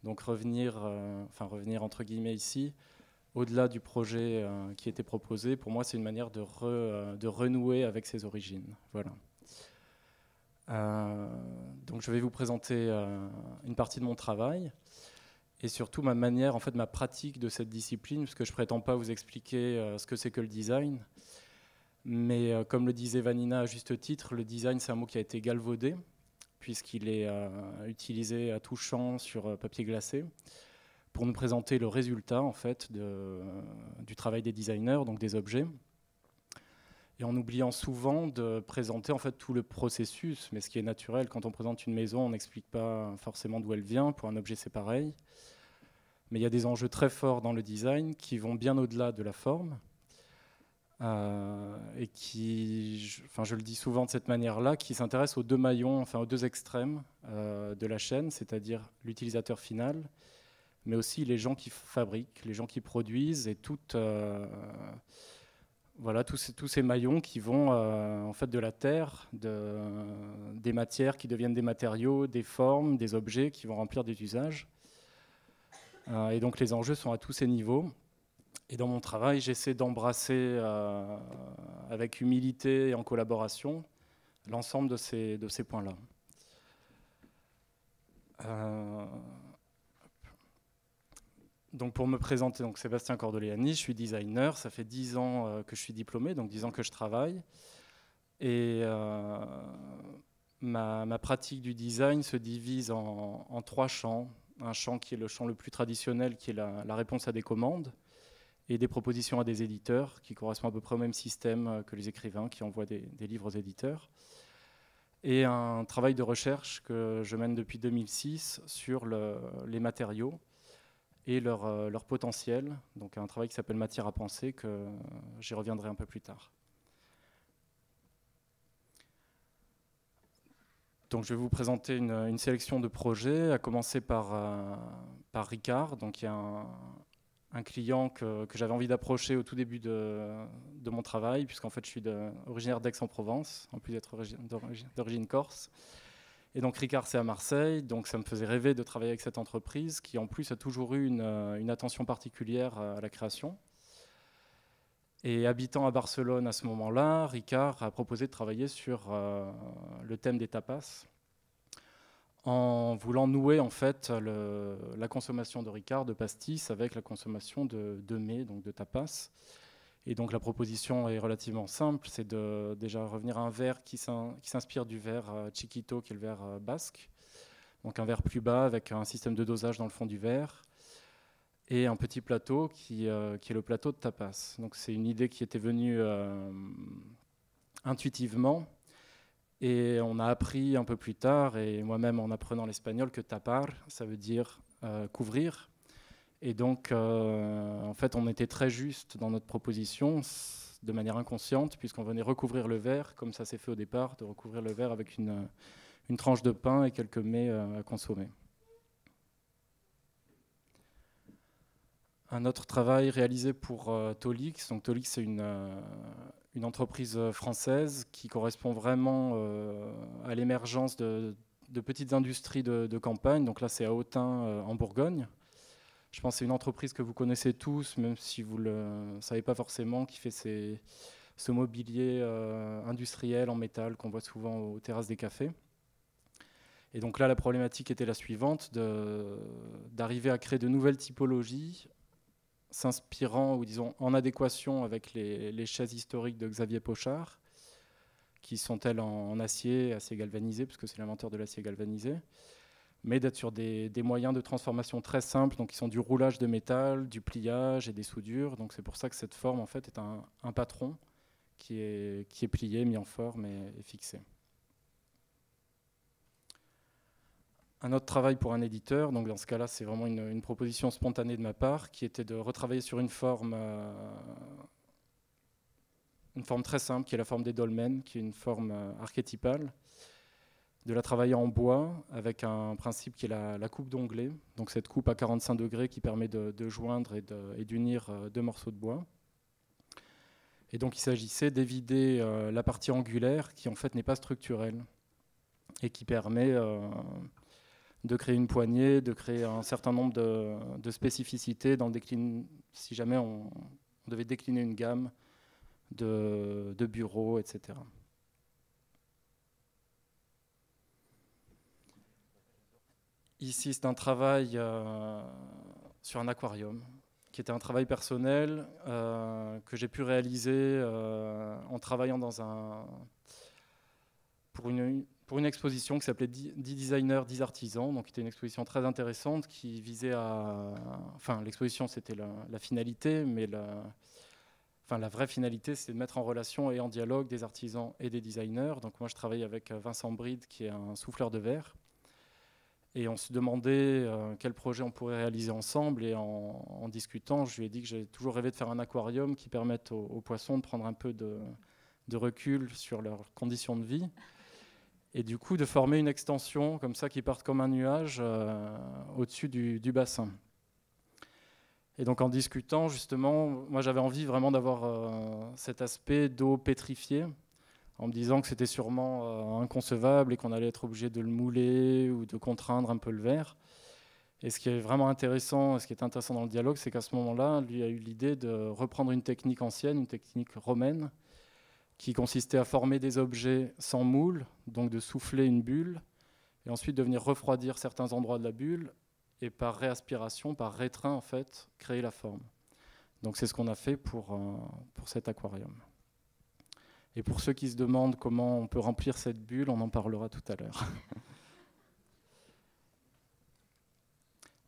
S10: Donc revenir entre guillemets ici, au-delà du projet qui était proposé, pour moi c'est une manière de renouer avec ses origines. Voilà. Donc je vais vous présenter une partie de mon travail et surtout ma manière, en fait ma pratique de cette discipline, parce que je ne prétends pas vous expliquer ce que c'est que le design. Mais comme le disait Vanina à juste titre, le design c'est un mot qui a été galvaudé, puisqu'il est utilisé à tout champ sur papier glacé, pour nous présenter le résultat en fait, du travail des designers, donc des objets, et en oubliant souvent de présenter en fait, tout le processus, mais ce qui est naturel, quand on présente une maison, on n'explique pas forcément d'où elle vient, pour un objet c'est pareil, mais il y a des enjeux très forts dans le design qui vont bien au-delà de la forme, et qui, je le dis souvent de cette manière-là, qui s'intéresse aux deux maillons, enfin aux deux extrêmes de la chaîne, c'est-à-dire l'utilisateur final, mais aussi les gens qui fabriquent, les gens qui produisent, et voilà, tous ces maillons qui vont en fait de la terre, des matières qui deviennent des matériaux, des formes, des objets qui vont remplir des usages. Et donc les enjeux sont à tous ces niveaux. Et dans mon travail, j'essaie d'embrasser avec humilité et en collaboration l'ensemble de ces points-là. Donc pour me présenter, donc Sébastien Cordoleani, je suis designer, ça fait 10 ans que je suis diplômé, donc 10 ans que je travaille. Et ma pratique du design se divise en 3 champs. Un champ qui est le champ le plus traditionnel, qui est la réponse à des commandes, et des propositions à des éditeurs, qui correspond à peu près au même système que les écrivains qui envoient des livres aux éditeurs. Et un travail de recherche que je mène depuis 2006 sur les matériaux et leur potentiel. Donc un travail qui s'appelle Matière à penser, que j'y reviendrai un peu plus tard. Donc je vais vous présenter une sélection de projets, à commencer par Ricard. Donc il y a un client que j'avais envie d'approcher au tout début de mon travail, puisqu'en fait je suis originaire d'Aix-en-Provence, en plus d'être d'origine corse. Et donc Ricard c'est à Marseille, donc ça me faisait rêver de travailler avec cette entreprise qui en plus a toujours eu une attention particulière à la création. Et habitant à Barcelone à ce moment-là, Ricard a proposé de travailler sur le thème des tapas, en voulant nouer en fait la consommation de Ricard, de pastis, avec la consommation de mets, donc de tapas. Et donc la proposition est relativement simple, c'est de déjà revenir à un verre qui s'inspire du verre Chiquito, qui est le verre basque. Donc un verre plus bas avec un système de dosage dans le fond du verre, et un petit plateau qui est le plateau de tapas. Donc c'est une idée qui était venue intuitivement, et on a appris un peu plus tard, et moi-même en apprenant l'espagnol, que tapar, ça veut dire couvrir. Et donc en fait on était très juste dans notre proposition, de manière inconsciente, puisqu'on venait recouvrir le verre, comme ça s'est fait au départ, de recouvrir le verre avec une tranche de pain et quelques mets à consommer. Un autre travail réalisé pour Tolix. Donc Tolix, c'est une entreprise française qui correspond vraiment à l'émergence de petites industries de campagne. Donc là, c'est à Autun, en Bourgogne. Je pense que c'est une entreprise que vous connaissez tous, même si vous ne le savez pas forcément, qui fait ce mobilier industriel en métal qu'on voit souvent aux terrasses des cafés. Et donc là, la problématique était la suivante, d'arriver à créer de nouvelles typologies, s'inspirant ou disons en adéquation avec les chaises historiques de Xavier Pochard, qui sont elles en acier galvanisé, puisque c'est l'inventeur de l'acier galvanisé, mais d'être sur des moyens de transformation très simples, donc qui sont du roulage de métal, du pliage et des soudures. Donc c'est pour ça que cette forme en fait est un patron qui est plié, mis en forme et fixé. Un autre travail pour un éditeur, donc dans ce cas-là, c'est vraiment une proposition spontanée de ma part, qui était de retravailler sur une forme très simple, qui est la forme des dolmens, qui est une forme archétypale, de la travailler en bois avec un principe qui est la coupe d'onglet. Donc cette coupe à 45 degrés qui permet de joindre et d'unir deux morceaux de bois. Et donc il s'agissait d'évider la partie angulaire qui en fait n'est pas structurelle et qui permet de créer une poignée, de créer un certain nombre de spécificités dans le si jamais on devait décliner une gamme de bureaux, etc. Ici, c'est un travail sur un aquarium, qui était un travail personnel que j'ai pu réaliser en travaillant pour une exposition qui s'appelait 10 designers, 10 artisans. Donc, c'était une exposition très intéressante qui visait à... Enfin, l'exposition, c'était la finalité, mais la vraie finalité, c'est de mettre en relation et en dialogue des artisans et des designers. Donc, moi, je travaille avec Vincent Bride, qui est un souffleur de verre. Et on se demandait quel projet on pourrait réaliser ensemble. Et en discutant, je lui ai dit que j'ai toujours rêvé de faire un aquarium qui permette aux poissons de prendre un peu de recul sur leurs conditions de vie. Et du coup, de former une extension comme ça qui parte comme un nuage au-dessus du bassin. Et donc, en discutant, justement, moi, j'avais envie vraiment d'avoir cet aspect d'eau pétrifiée, en me disant que c'était sûrement inconcevable et qu'on allait être obligé de le mouler ou de contraindre un peu le verre. Et ce qui est vraiment intéressant, ce qui est intéressant dans le dialogue, c'est qu'à ce moment-là, lui a eu l'idée de reprendre une technique ancienne, une technique romaine, qui consistait à former des objets sans moule, donc de souffler une bulle, et ensuite de venir refroidir certains endroits de la bulle, et par réaspiration, par rétrain, en fait, créer la forme. Donc c'est ce qu'on a fait pour cet aquarium. Et pour ceux qui se demandent comment on peut remplir cette bulle, on en parlera tout à l'heure.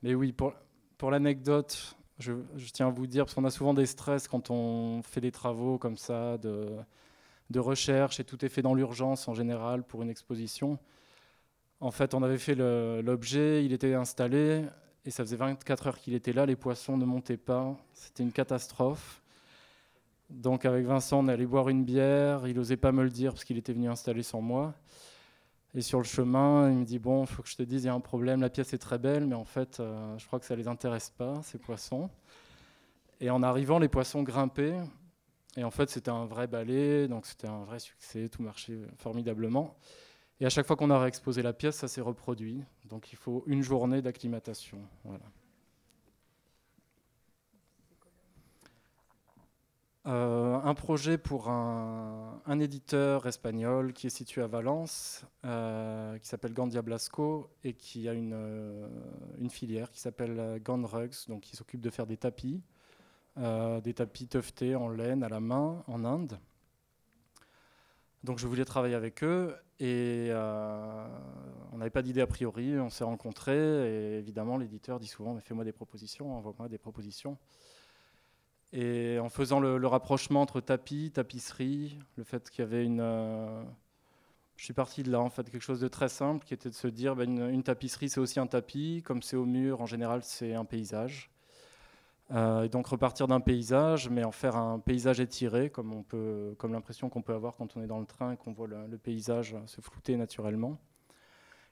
S10: Mais oui, pour l'anecdote, je tiens à vous dire, parce qu'on a souvent des stress quand on fait des travaux comme ça, de recherche, et tout est fait dans l'urgence en général pour une exposition. En fait, on avait fait l'objet, il était installé, et ça faisait 24 heures qu'il était là, les poissons ne montaient pas, c'était une catastrophe. Donc avec Vincent, on allait boire une bière, il n'osait pas me le dire parce qu'il était venu installer sans moi. Et sur le chemin, il me dit « Bon, il faut que je te dise, il y a un problème, la pièce est très belle, mais en fait, je crois que ça ne les intéresse pas, ces poissons. » Et en arrivant, les poissons grimpaient, et en fait, c'était un vrai balai, donc c'était un vrai succès, tout marchait formidablement. Et à chaque fois qu'on a réexposé la pièce, ça s'est reproduit. Donc il faut une journée d'acclimatation. Voilà. Un projet pour un éditeur espagnol qui est situé à Valence, qui s'appelle Gandia Blasco et qui a une filière qui s'appelle Gand Rugs, donc qui s'occupe de faire des tapis tuftés en laine à la main en Inde. Donc je voulais travailler avec eux et on n'avait pas d'idée a priori, on s'est rencontrés et évidemment l'éditeur dit souvent « fais-moi des propositions, envoie-moi des propositions ». Et en faisant le rapprochement entre tapis, tapisserie, le fait qu'il y avait je suis parti de là, en fait, quelque chose de très simple, qui était de se dire une tapisserie, c'est aussi un tapis, comme c'est au mur, en général, c'est un paysage. Et donc repartir d'un paysage, mais en faire un paysage étiré, comme l'impression qu'on peut avoir quand on est dans le train et qu'on voit le paysage se flouter naturellement.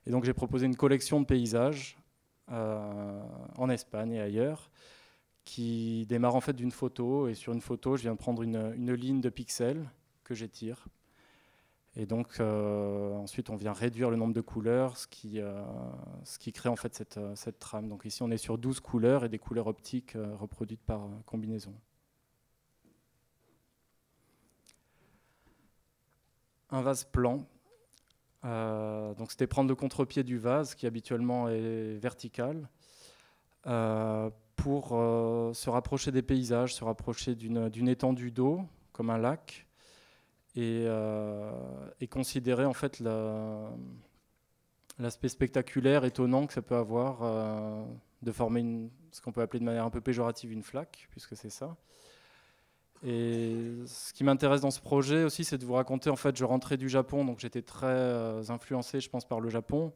S10: Et donc j'ai proposé une collection de paysages en Espagne et ailleurs, qui démarre en fait d'une photo, et sur une photo, je viens de prendre une ligne de pixels que j'étire. Et donc ensuite, on vient réduire le nombre de couleurs, ce qui crée en fait cette trame. Donc ici, on est sur 12 couleurs et des couleurs optiques reproduites par combinaison. Un vase plan. Donc c'était prendre le contre-pied du vase, qui habituellement est vertical, pour se rapprocher des paysages, se rapprocher d'une étendue d'eau, comme un lac, et considérer en fait l'aspect spectaculaire, étonnant que ça peut avoir de former ce qu'on peut appeler de manière un peu péjorative une flaque, puisque c'est ça. Et ce qui m'intéresse dans ce projet aussi, c'est de vous raconter, en fait, je rentrais du Japon, donc j'étais très influencé, je pense, par le Japon,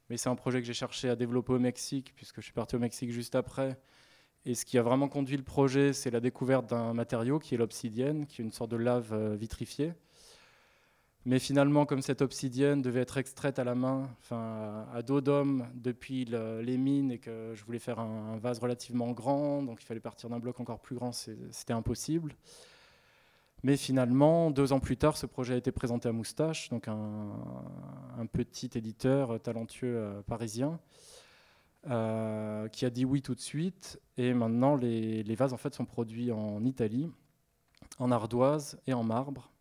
S10: mais c'est un projet que j'ai cherché à développer au Mexique, puisque je suis parti au Mexique juste après. Et ce qui a vraiment conduit le projet, c'est la découverte d'un matériau qui est l'obsidienne, qui est une sorte de lave vitrifiée. Mais finalement, comme cette obsidienne devait être extraite à la main, enfin à dos d'homme depuis les mines, et que je voulais faire un vase relativement grand, donc il fallait partir d'un bloc encore plus grand, c'était impossible. Mais finalement, 2 ans plus tard, ce projet a été présenté à Moustache, donc un petit éditeur talentueux parisien, qui a dit oui tout de suite. Et maintenant, les vases en fait sont produits en Italie, en ardoise et en marbre.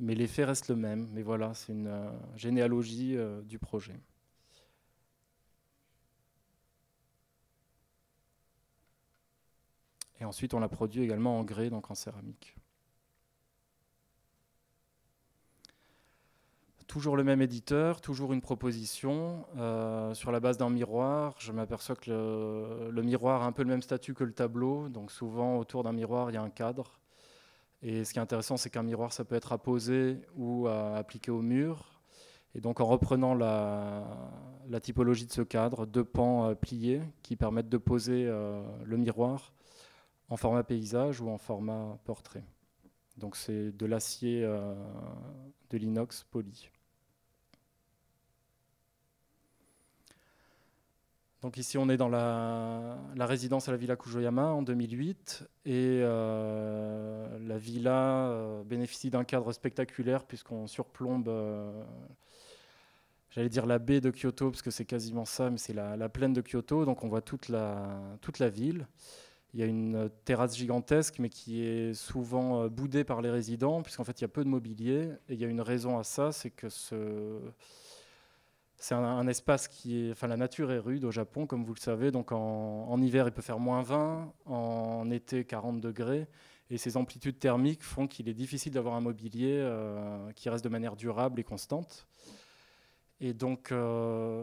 S10: Mais l'effet reste le même. Mais voilà, c'est une généalogie du projet. Et ensuite, on l'a produit également en grès, donc en céramique. Toujours le même éditeur, toujours une proposition. Sur la base d'un miroir, je m'aperçois que le miroir a un peu le même statut que le tableau. Donc souvent, autour d'un miroir, il y a un cadre. Et ce qui est intéressant, c'est qu'un miroir, ça peut être apposé ou appliqué au mur. Et donc en reprenant la typologie de ce cadre, 2 pans pliés qui permettent de poser le miroir en format paysage ou en format portrait. Donc c'est de l'acier de l'inox poli. Donc ici, on est dans la résidence à la Villa Kujoyama en 2008. Et la villa bénéficie d'un cadre spectaculaire puisqu'on surplombe, j'allais dire la baie de Kyoto, parce que c'est quasiment ça, mais c'est la plaine de Kyoto. Donc on voit toute la ville. Il y a une terrasse gigantesque, mais qui est souvent boudée par les résidents, puisqu'en fait, il y a peu de mobilier. Et il y a une raison à ça, c'est que c'est un espace qui est... Enfin, la nature est rude au Japon, comme vous le savez. Donc, en hiver, il peut faire -20, en été, 40 degrés. Et ces amplitudes thermiques font qu'il est difficile d'avoir un mobilier qui reste de manière durable et constante. Et donc,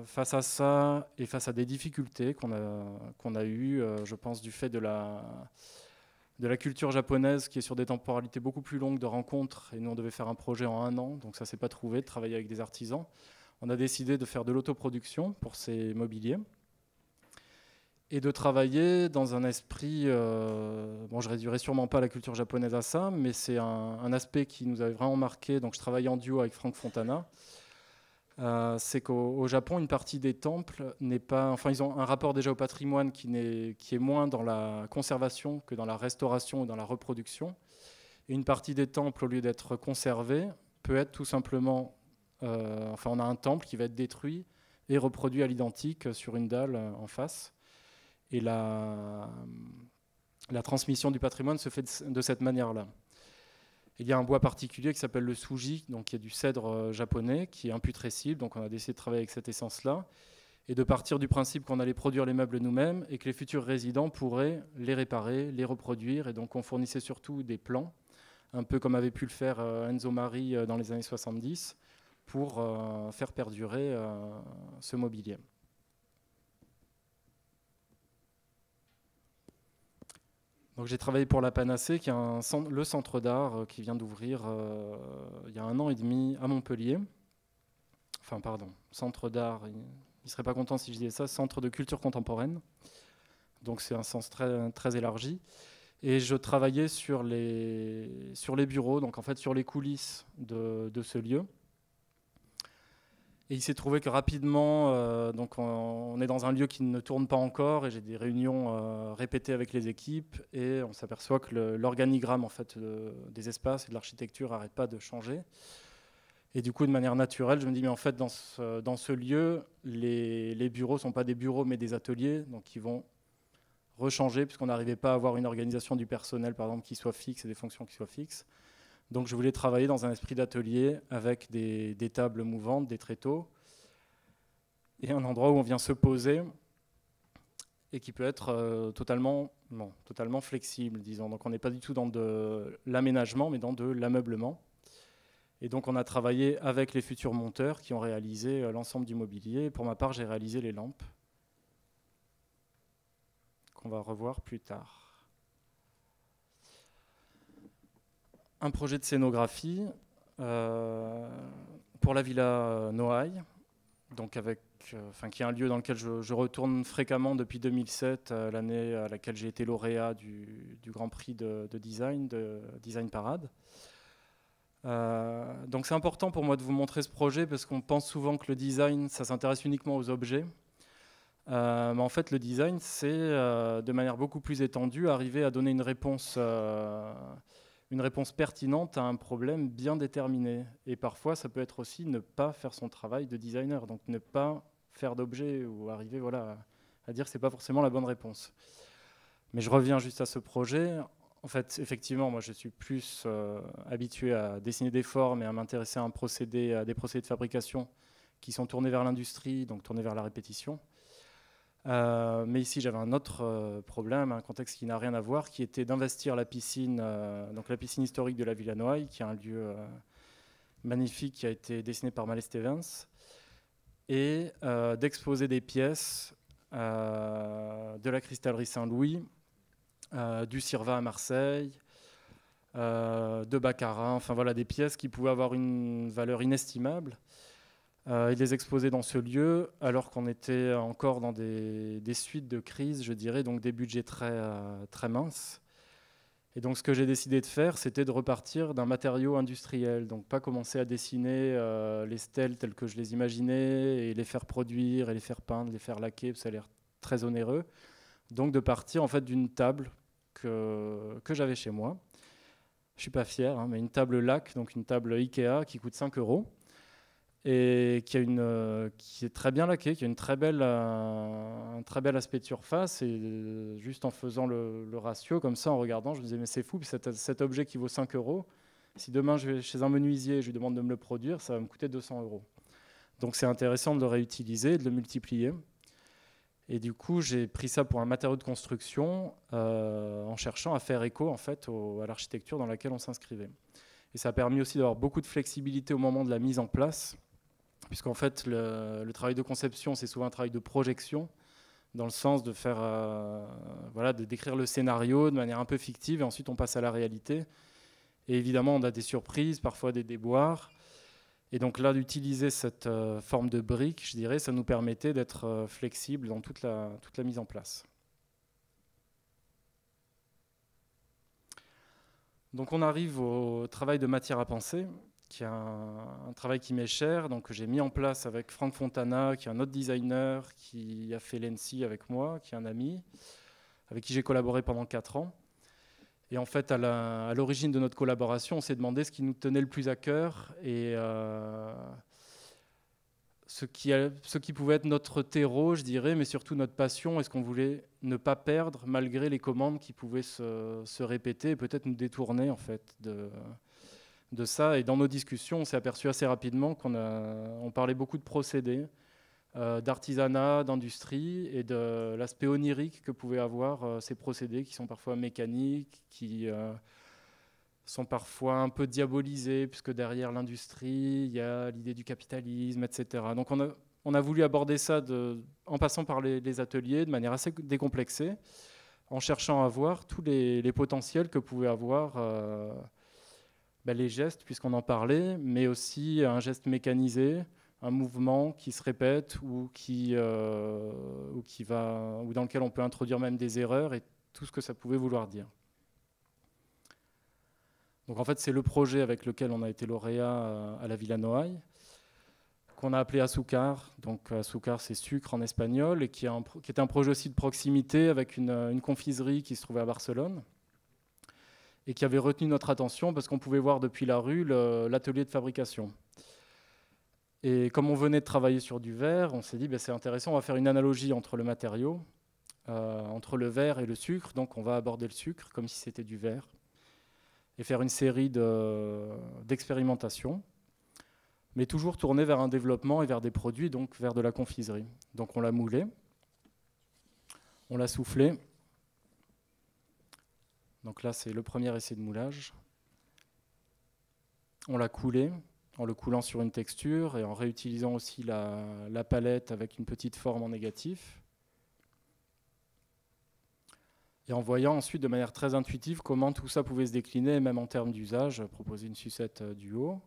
S10: face à ça, et face à des difficultés qu'on a eues, je pense, du fait de la culture japonaise, qui est sur des temporalités beaucoup plus longues de rencontres, et nous, on devait faire un projet en 1 an, donc ça ne s'est pas trouvé, de travailler avec des artisans. On a décidé de faire de l'autoproduction pour ces mobiliers et de travailler dans un esprit... bon, je ne réduirai sûrement pas la culture japonaise à ça, mais c'est un aspect qui nous avait vraiment marqué. Donc, je travaillais en duo avec Franck Fontana. C'est qu'au Japon, une partie des temples n'est pas... Enfin, ils ont un rapport déjà au patrimoine qui est moins dans la conservation que dans la restauration ou dans la reproduction. Et une partie des temples, au lieu d'être conservés, peut être tout simplement... enfin, on a un temple qui va être détruit et reproduit à l'identique sur une dalle en face. Et la transmission du patrimoine se fait de cette manière-là. Il y a un bois particulier qui s'appelle le suji, donc qui est du cèdre japonais, qui est imputrescible. Donc on a décidé de travailler avec cette essence-là et de partir du principe qu'on allait produire les meubles nous-mêmes et que les futurs résidents pourraient les réparer, les reproduire. Et donc on fournissait surtout des plans, un peu comme avait pu le faire Enzo Mari dans les années 70, pour faire perdurer ce mobilier. Donc j'ai travaillé pour la Panacée, qui est le centre d'art qui vient d'ouvrir il y a 1 an et demi à Montpellier. Enfin, pardon, centre d'art, il ne serait pas content si je disais ça, centre de culture contemporaine. Donc c'est un sens très, très élargi. Et je travaillais sur les bureaux, donc en fait sur les coulisses de ce lieu. Et il s'est trouvé que rapidement, donc on est dans un lieu qui ne tourne pas encore, et j'ai des réunions répétées avec les équipes, et on s'aperçoit que l'organigramme en fait, des espaces et de l'architecture n'arrête pas de changer. Et du coup, de manière naturelle, je me dis, mais en fait, dans ce lieu, les bureaux ne sont pas des bureaux, mais des ateliers, donc ils vont rechanger, puisqu'on n'arrivait pas à avoir une organisation du personnel, par exemple, qui soit fixe et des fonctions qui soient fixes. Donc je voulais travailler dans un esprit d'atelier avec des tables mouvantes, des tréteaux, et un endroit où on vient se poser et qui peut être totalement flexible, disons. Donc on n'est pas du tout dans de l'aménagement, mais dans de l'ameublement. Et donc on a travaillé avec les futurs monteurs qui ont réalisé l'ensemble du mobilier. Pour ma part, j'ai réalisé les lampes, qu'on va revoir plus tard. Un projet de scénographie pour la Villa Noailles, donc qui est un lieu dans lequel je retourne fréquemment depuis 2007, l'année à laquelle j'ai été lauréat du Grand Prix de Design Parade. Donc c'est important pour moi de vous montrer ce projet parce qu'on pense souvent que le design, ça s'intéresse uniquement aux objets. Mais en fait, le design, c'est de manière beaucoup plus étendue arriver à donner une réponse pertinente à un problème bien déterminé. Et parfois, ça peut être aussi ne pas faire son travail de designer, donc ne pas faire d'objet ou arriver à dire que ce n'est pas forcément la bonne réponse. Mais je reviens juste à ce projet. En fait, effectivement, moi, je suis plus habitué à dessiner des formes et à m'intéresser à des procédés de fabrication qui sont tournés vers l'industrie, donc tournés vers la répétition. Mais ici, j'avais un autre problème, un contexte qui n'a rien à voir, qui était d'investir la piscine, donc la piscine historique de la Villa Noailles, qui est un lieu magnifique qui a été dessiné par Mallet Stevens, et d'exposer des pièces de la cristallerie Saint-Louis, du Cirva à Marseille, de Baccarat, enfin voilà, des pièces qui pouvaient avoir une valeur inestimable, et les exposer dans ce lieu alors qu'on était encore dans des suites de crise, je dirais, donc des budgets très minces. Et donc ce que j'ai décidé de faire, c'était de repartir d'un matériau industriel, donc pas commencer à dessiner les stèles telles que je les imaginais et les faire produire et les faire peindre, les faire laquer, ça a l'air très onéreux. Donc de partir en fait d'une table que j'avais chez moi. Je ne suis pas fier, hein, mais une table lac, donc une table Ikea qui coûte 5 € et qui est très bien laquée, qui a un très bel aspect de surface. Et juste en faisant le ratio, comme ça, en regardant, je me disais, mais c'est fou, cet objet qui vaut 5 €, si demain je vais chez un menuisier et je lui demande de me le produire, ça va me coûter 200 €. Donc c'est intéressant de le réutiliser, de le multiplier. Et du coup, j'ai pris ça pour un matériau de construction en cherchant à faire écho en fait, à l'architecture dans laquelle on s'inscrivait. Et ça a permis aussi d'avoir beaucoup de flexibilité au moment de la mise en place, puisqu'en fait, le travail de conception, c'est souvent un travail de projection, dans le sens de faire, de décrire le scénario de manière un peu fictive, et ensuite on passe à la réalité. Et évidemment, on a des surprises, parfois des déboires. Et donc là, d'utiliser cette forme de brique, je dirais, ça nous permettait d'être flexible dans toute la mise en place. Donc on arrive au travail de matière à penser, qui est un travail qui m'est cher, donc que j'ai mis en place avec Franck Fontana, qui est un autre designer, qui a fait l'ENSI avec moi, qui est un ami, avec qui j'ai collaboré pendant 4 ans. Et en fait, à l'origine de notre collaboration, on s'est demandé ce qui nous tenait le plus à cœur et ce qui pouvait être notre terreau, je dirais, mais surtout notre passion, et ce qu'on voulait ne pas perdre malgré les commandes qui pouvaient se répéter et peut-être nous détourner en fait, de ça. Et dans nos discussions, on s'est aperçu assez rapidement qu'on parlait beaucoup de procédés, d'artisanat, d'industrie et de l'aspect onirique que pouvaient avoir ces procédés qui sont parfois mécaniques, qui sont parfois un peu diabolisés, puisque derrière l'industrie, il y a l'idée du capitalisme, etc. Donc on a voulu aborder ça en passant par les ateliers de manière assez décomplexée, en cherchant à voir tous les potentiels que pouvaient avoir les gestes, puisqu'on en parlait, mais aussi un geste mécanisé, un mouvement qui se répète ou dans lequel on peut introduire même des erreurs et tout ce que ça pouvait vouloir dire. Donc en fait, c'est le projet avec lequel on a été lauréat à la Villa Noailles, qu'on a appelé Azúcar. Donc Azúcar, c'est sucre en espagnol, et qui était un projet aussi de proximité avec une confiserie qui se trouvait à Barcelone et qui avait retenu notre attention parce qu'on pouvait voir depuis la rue l'atelier de fabrication. Et comme on venait de travailler sur du verre, on s'est dit c'est intéressant, on va faire une analogie entre le matériau, entre le verre et le sucre. Donc on va aborder le sucre comme si c'était du verre et faire une série d'expérimentations, mais toujours tourner vers un développement et vers des produits, donc vers de la confiserie. Donc on l'a moulé, on l'a soufflé. Donc là, c'est le premier essai de moulage. On l'a coulé, en le coulant sur une texture et en réutilisant aussi la palette avec une petite forme en négatif. Et en voyant ensuite de manière très intuitive comment tout ça pouvait se décliner, même en termes d'usage, proposer une sucette du haut,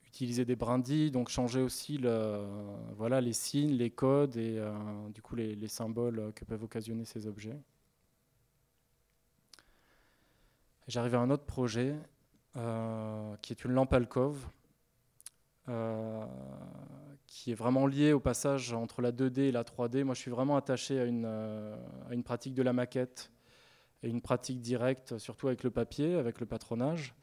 S10: utiliser des brindilles, donc changer aussi les signes, les codes et du coup les symboles que peuvent occasionner ces objets. J'arrive à un autre projet qui est une lampe alcôve, qui est vraiment liée au passage entre la 2D et la 3D. Moi, je suis vraiment attaché à une pratique de la maquette et une pratique directe, surtout avec le papier, avec le patronage.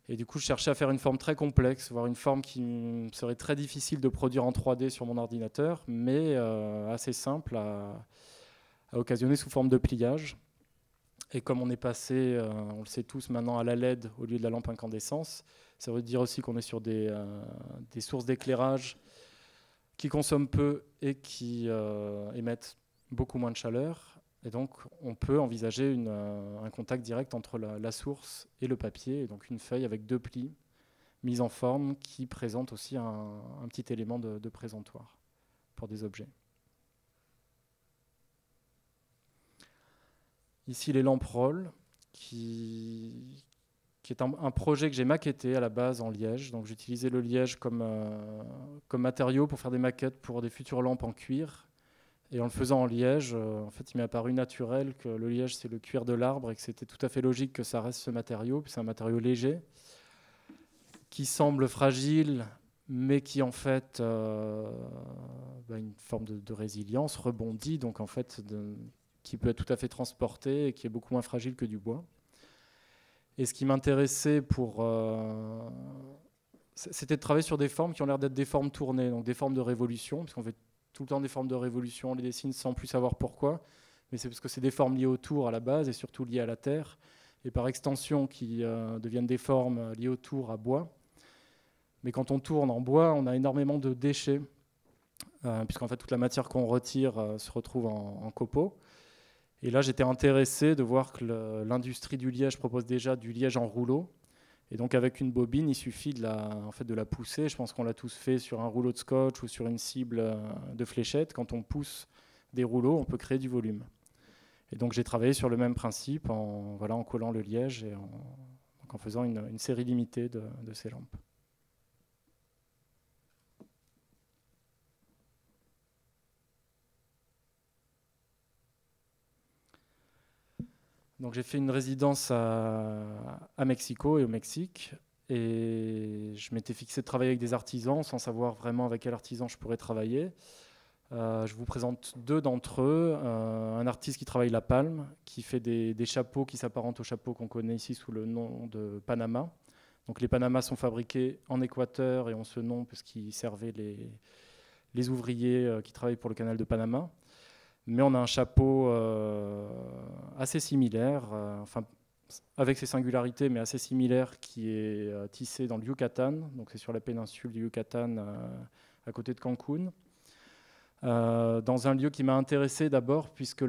S10: Et du coup, je cherchais à faire une forme très complexe, voire une forme qui me serait très difficile de produire en 3D sur mon ordinateur, mais assez simple à occasionner sous forme de pliage. Et comme on est passé, on le sait tous maintenant, à la LED au lieu de la lampe incandescence, ça veut dire aussi qu'on est sur des sources d'éclairage qui consomment peu et qui émettent beaucoup moins de chaleur. Et donc, on peut envisager un contact direct entre la source et le papier, et donc une feuille avec 2 plis mis en forme qui présente aussi un petit élément de présentoir pour des objets. Ici, les lampes Roll, qui est un projet que j'ai maquetté à la base en liège. Donc, j'utilisais le liège comme matériau pour faire des maquettes pour des futures lampes en cuir. Et en le faisant en liège, en fait, il m'est apparu naturel que le liège, c'est le cuir de l'arbre et que c'était tout à fait logique que ça reste ce matériau. Puis c'est un matériau léger qui semble fragile, mais qui, en fait, une forme de résilience, rebondit, donc en fait, qui peut être tout à fait transporté et qui est beaucoup moins fragile que du bois. Et ce qui m'intéressait c'était de travailler sur des formes qui ont l'air d'être des formes tournées, donc des formes de révolution, parce qu'on fait tout le temps des formes de révolution, on les dessine sans plus savoir pourquoi, mais c'est parce que c'est des formes liées au tour à la base et surtout liées à la terre, et par extension qui deviennent des formes liées au tour à bois. Mais quand on tourne en bois, on a énormément de déchets, puisqu'en fait toute la matière qu'on retire se retrouve en copeaux. Et là, j'étais intéressé de voir que l'industrie du liège propose déjà du liège en rouleau. Et donc, avec une bobine, il suffit de la pousser. Je pense qu'on l'a tous fait sur un rouleau de scotch ou sur une cible de fléchette. Quand on pousse des rouleaux, on peut créer du volume. Et donc, j'ai travaillé sur le même principe en collant le liège et en faisant une série limitée de ces lampes. Donc j'ai fait une résidence à Mexico et au Mexique, et je m'étais fixé de travailler avec des artisans sans savoir vraiment avec quel artisan je pourrais travailler. Je vous présente 2 d'entre eux. Un artiste qui travaille la palme, qui fait des chapeaux qui s'apparentent aux chapeaux qu'on connaît ici sous le nom de Panama. Donc les Panamas sont fabriqués en Équateur et ont ce nom parce qu'ils servaient les ouvriers qui travaillent pour le canal de Panama. Mais on a un chapeau assez similaire, avec ses singularités, mais assez similaire, qui est tissé dans le Yucatan. Donc c'est sur la péninsule du Yucatan, à côté de Cancun. Dans un lieu qui m'a intéressé d'abord, puisque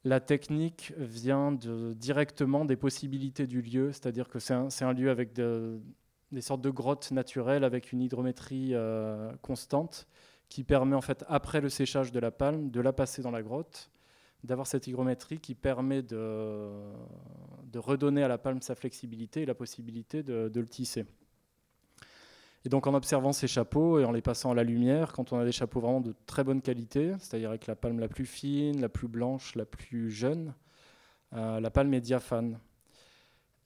S10: la technique vient directement des possibilités du lieu, c'est-à-dire que c'est un lieu avec des sortes de grottes naturelles, avec une hydrométrie constante, qui permet en fait, après le séchage de la palme, de la passer dans la grotte, d'avoir cette hygrométrie qui permet de redonner à la palme sa flexibilité et la possibilité de le tisser. Et donc en observant ces chapeaux et en les passant à la lumière, quand on a des chapeaux vraiment de très bonne qualité, c'est-à-dire avec la palme la plus fine, la plus blanche, la plus jeune, la palme est diaphane.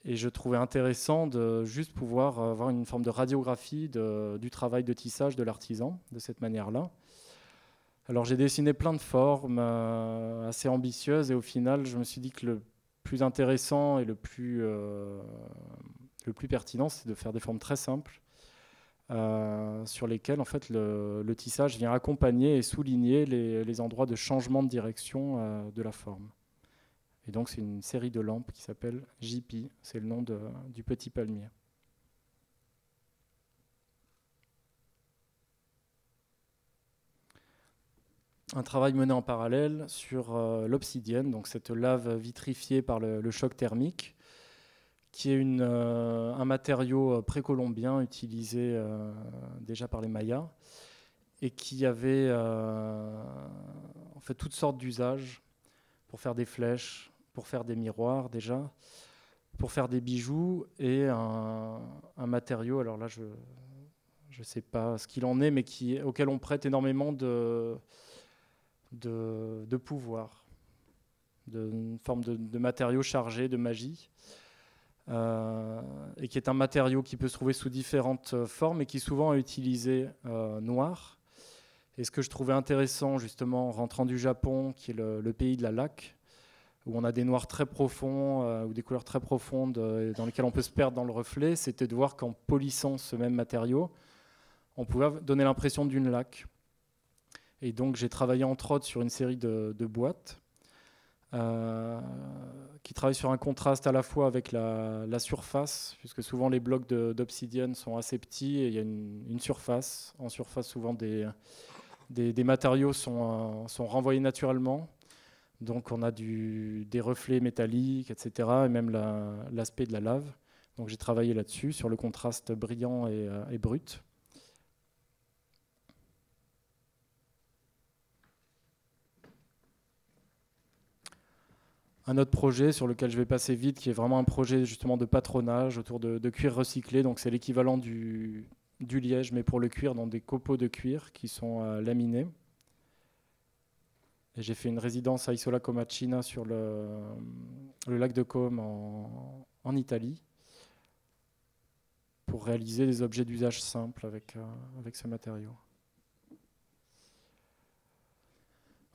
S10: Et je trouvais intéressant de juste pouvoir avoir une forme de radiographie du travail de tissage de l'artisan, de cette manière-là. Alors j'ai dessiné plein de formes assez ambitieuses, et au final, je me suis dit que le plus intéressant et le plus pertinent, c'est de faire des formes très simples, sur lesquelles en fait, le tissage vient accompagner et souligner les endroits de changement de direction de la forme. Et donc c'est une série de lampes qui s'appelle JP, c'est le nom du petit palmier. Un travail mené en parallèle sur l'obsidienne, donc cette lave vitrifiée par le choc thermique, qui est un matériau précolombien utilisé déjà par les Mayas, et qui avait en fait toutes sortes d'usages pour faire des flèches, pour faire des miroirs déjà, pour faire des bijoux, et un matériau, alors là je ne sais pas ce qu'il en est, mais auquel on prête énormément de pouvoir, une forme de matériau chargé de magie. et qui est un matériau qui peut se trouver sous différentes formes et qui souvent est utilisé noir. Et ce que je trouvais intéressant, justement, en rentrant du Japon, qui est le pays de la laque, où on a des noirs très profonds ou des couleurs très profondes dans lesquelles on peut se perdre dans le reflet, c'était de voir qu'en polissant ce même matériau, on pouvait donner l'impression d'une laque. Et donc j'ai travaillé entre autres sur une série de boîtes qui travaillent sur un contraste à la fois avec la surface, puisque souvent les blocs d'obsidienne sont assez petits et il y a une surface. En surface, souvent des matériaux sont renvoyés naturellement. Donc on a des reflets métalliques, etc. et même l'aspect de la lave. Donc j'ai travaillé là-dessus, sur le contraste brillant et brut. Un autre projet sur lequel je vais passer vite, qui est vraiment un projet justement de patronage autour de cuir recyclé. Donc c'est l'équivalent du liège, mais pour le cuir, dans des copeaux de cuir qui sont laminés. Et j'ai fait une résidence à Isola Comacina sur le lac de Côme en Italie pour réaliser des objets d'usage simple avec ce matériau.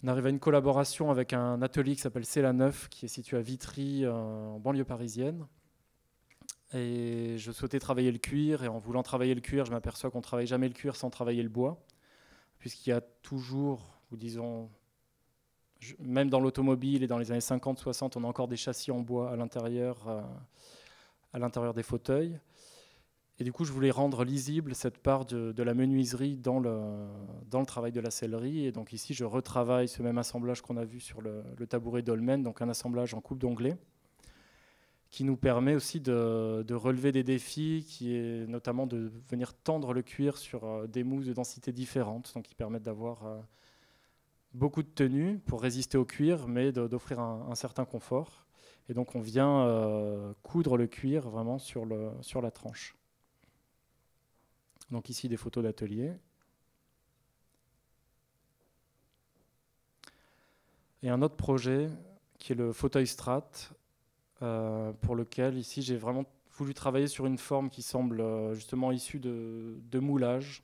S10: On arrive à une collaboration avec un atelier qui s'appelle C'est la Neuf, qui est situé à Vitry, en banlieue parisienne. Et je souhaitais travailler le cuir, et en voulant travailler le cuir, je m'aperçois qu'on ne travaille jamais le cuir sans travailler le bois, puisqu'il y a toujours, ou disons, même dans l'automobile et dans les années 50-60, on a encore des châssis en bois à l'intérieur des fauteuils. Et du coup, je voulais rendre lisible cette part de la menuiserie dans le travail de la sellerie. Et donc ici, je retravaille ce même assemblage qu'on a vu sur le tabouret Dolmen, donc un assemblage en coupe d'onglet, qui nous permet aussi de relever des défis, qui est notamment de venir tendre le cuir sur des mousses de densité différentes, donc qui permettent d'avoir beaucoup de tenue pour résister au cuir, mais d'offrir un certain confort. Et donc on vient coudre le cuir vraiment sur la tranche. Donc ici des photos d'atelier. Et un autre projet qui est le fauteuil Strat, pour lequel ici j'ai vraiment voulu travailler sur une forme qui semble justement issue de moulage.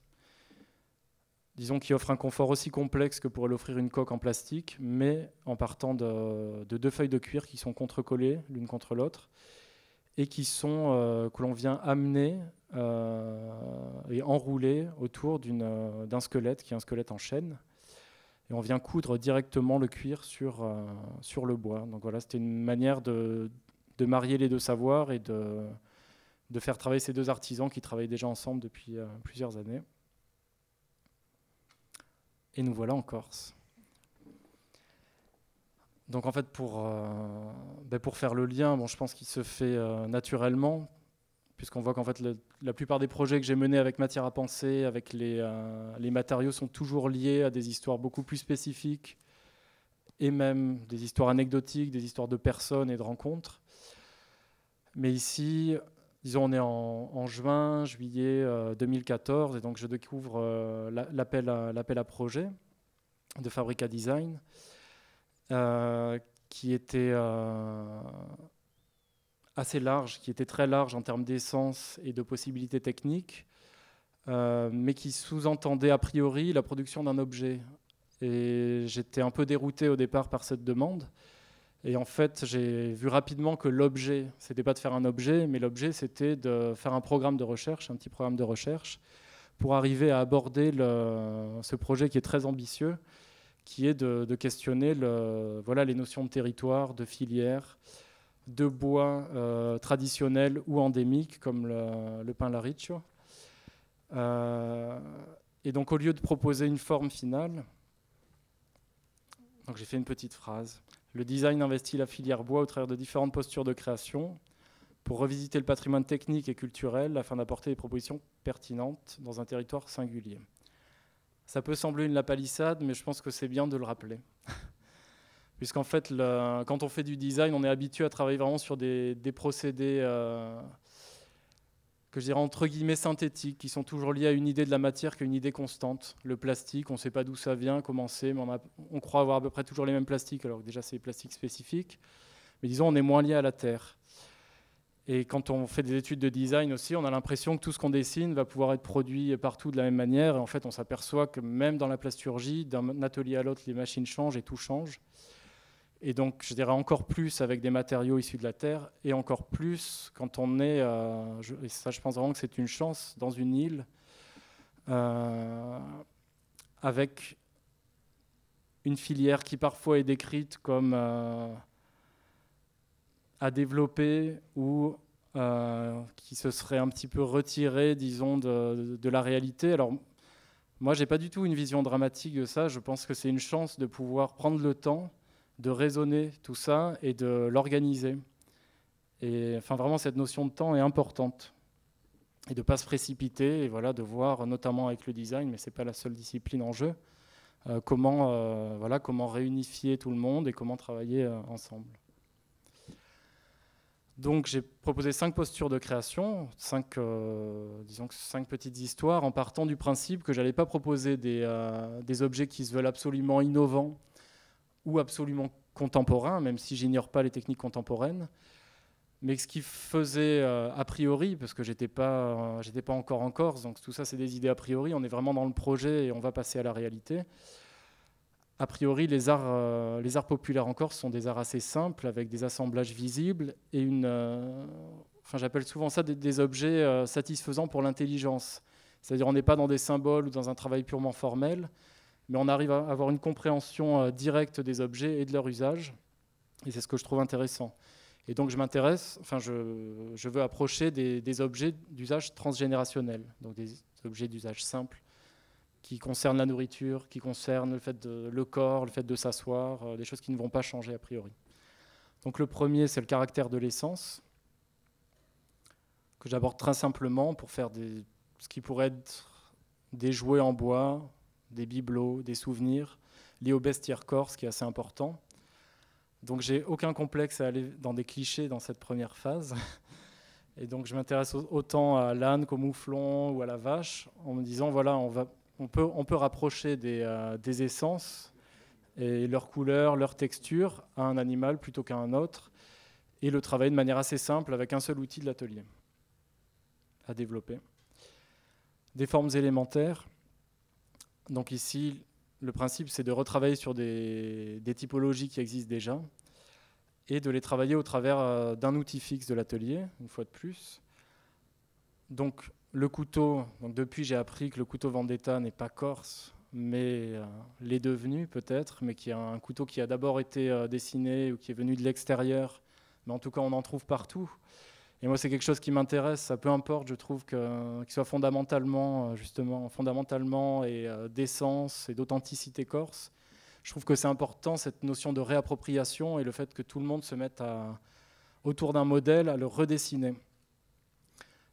S10: Disons qui offre un confort aussi complexe que pourrait l'offrir une coque en plastique, mais en partant de deux feuilles de cuir qui sont contrecollées l'une contre l'autre et que l'on vient amener et enrouler autour d'un squelette qui est un squelette en chêne. Et on vient coudre directement le cuir sur le bois. Donc voilà, c'était une manière de marier les deux savoirs et de faire travailler ces deux artisans qui travaillent déjà ensemble depuis plusieurs années. Et nous voilà en Corse. Donc en fait, pour faire le lien, je pense qu'il se fait naturellement, puisqu'on voit qu'en fait la plupart des projets que j'ai menés avec Matière à penser, avec les matériaux, sont toujours liés à des histoires beaucoup plus spécifiques, et même des histoires anecdotiques, des histoires de personnes et de rencontres. Mais ici, disons, on est en juillet 2014, et donc je découvre l'appel à projet de Fabrica Design, qui était assez large, qui était très large en termes d'essence et de possibilités techniques, mais qui sous-entendait a priori la production d'un objet. Et j'étais un peu dérouté au départ par cette demande. Et en fait, j'ai vu rapidement que l'objet, c'était pas de faire un objet, mais l'objet, c'était de faire un programme de recherche, un petit programme de recherche, pour arriver à aborder ce projet qui est très ambitieux, qui est de questionner les notions de territoire, de filière, de bois traditionnels ou endémiques, comme le pin Lariccio. Et donc, au lieu de proposer une forme finale, donc j'ai fait une petite phrase. Le design investit la filière bois au travers de différentes postures de création pour revisiter le patrimoine technique et culturel afin d'apporter des propositions pertinentes dans un territoire singulier. Ça peut sembler une lapalissade, mais je pense que c'est bien de le rappeler. Puisqu'en fait, quand on fait du design, on est habitué à travailler vraiment sur des procédés que je dirais entre guillemets synthétiques, qui sont toujours liés à une idée de la matière qui est une idée constante. Le plastique, on ne sait pas d'où ça vient, comment c'est, mais on croit avoir à peu près toujours les mêmes plastiques, alors que déjà c'est des plastiques spécifiques. Mais disons, on est moins lié à la terre. Et quand on fait des études de design aussi, on a l'impression que tout ce qu'on dessine va pouvoir être produit partout de la même manière. Et en fait, on s'aperçoit que même dans la plasturgie, d'un atelier à l'autre, les machines changent et tout change. Et donc, je dirais encore plus avec des matériaux issus de la terre, et encore plus quand on est, et ça je pense vraiment que c'est une chance, dans une île, avec une filière qui parfois est décrite comme à développer ou qui se serait un petit peu retirée, disons, de la réalité. Alors, moi, je n'ai pas du tout une vision dramatique de ça. Je pense que c'est une chance de pouvoir prendre le temps de raisonner tout ça et de l'organiser. Et enfin, vraiment, cette notion de temps est importante. Et de ne pas se précipiter, et voilà, de voir, notamment avec le design, mais ce n'est pas la seule discipline en jeu, comment réunifier tout le monde et comment travailler ensemble. Donc j'ai proposé 5 postures de création, 5 petites histoires, en partant du principe que je n'allais pas proposer des objets qui se veulent absolument innovants ou absolument contemporains, même si j'ignore pas les techniques contemporaines. Mais ce qui faisait a priori, parce que j'étais pas encore en Corse, donc tout ça c'est des idées a priori, on est vraiment dans le projet et on va passer à la réalité. A priori, les arts populaires en Corse sont des arts assez simples, avec des assemblages visibles et j'appelle souvent ça des objets satisfaisants pour l'intelligence. C'est-à-dire on n'est pas dans des symboles ou dans un travail purement formel, mais on arrive à avoir une compréhension directe des objets et de leur usage, et c'est ce que je trouve intéressant. Et donc je veux approcher des objets d'usage transgénérationnel, donc des objets d'usage simple, qui concernent la nourriture, qui concernent le corps, le fait de s'asseoir, des choses qui ne vont pas changer a priori. Donc le premier, c'est le caractère de l'essence, que j'aborde très simplement pour faire ce qui pourrait être des jouets en bois, des bibelots, des souvenirs, liés au bestiaire corse, qui est assez important. Donc j'ai aucun complexe à aller dans des clichés dans cette première phase. Et donc je m'intéresse autant à l'âne qu'au mouflon ou à la vache, en me disant, voilà, on peut rapprocher des essences et leur couleur, leur texture à un animal plutôt qu'à un autre, et le travailler de manière assez simple avec un seul outil de l'atelier à développer. Des formes élémentaires. Donc ici, le principe, c'est de retravailler sur des typologies qui existent déjà et de les travailler au travers d'un outil fixe de l'atelier, une fois de plus. Donc le couteau, depuis j'ai appris que le couteau Vendetta n'est pas corse, mais l'est devenu peut-être, mais qui est un couteau qui a d'abord été dessiné ou qui est venu de l'extérieur, mais en tout cas on en trouve partout. Et moi c'est quelque chose qui m'intéresse, ça peu importe, je trouve qu'il soit fondamentalement et d'essence et d'authenticité corse. Je trouve que c'est important cette notion de réappropriation et le fait que tout le monde se mette autour d'un modèle à le redessiner.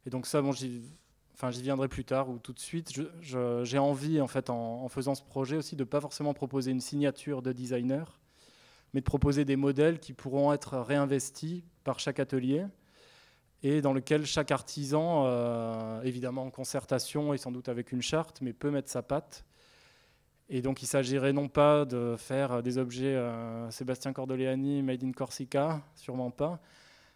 S10: Et donc ça, bon, j'y viendrai plus tard ou tout de suite. J'ai envie, en fait, en faisant ce projet aussi, de ne pas forcément proposer une signature de designer, mais de proposer des modèles qui pourront être réinvestis par chaque atelier et dans lequel chaque artisan, évidemment en concertation et sans doute avec une charte, mais peut mettre sa patte. Et donc il s'agirait non pas de faire des objets Sébastien Cordoleani, Made in Corsica, sûrement pas,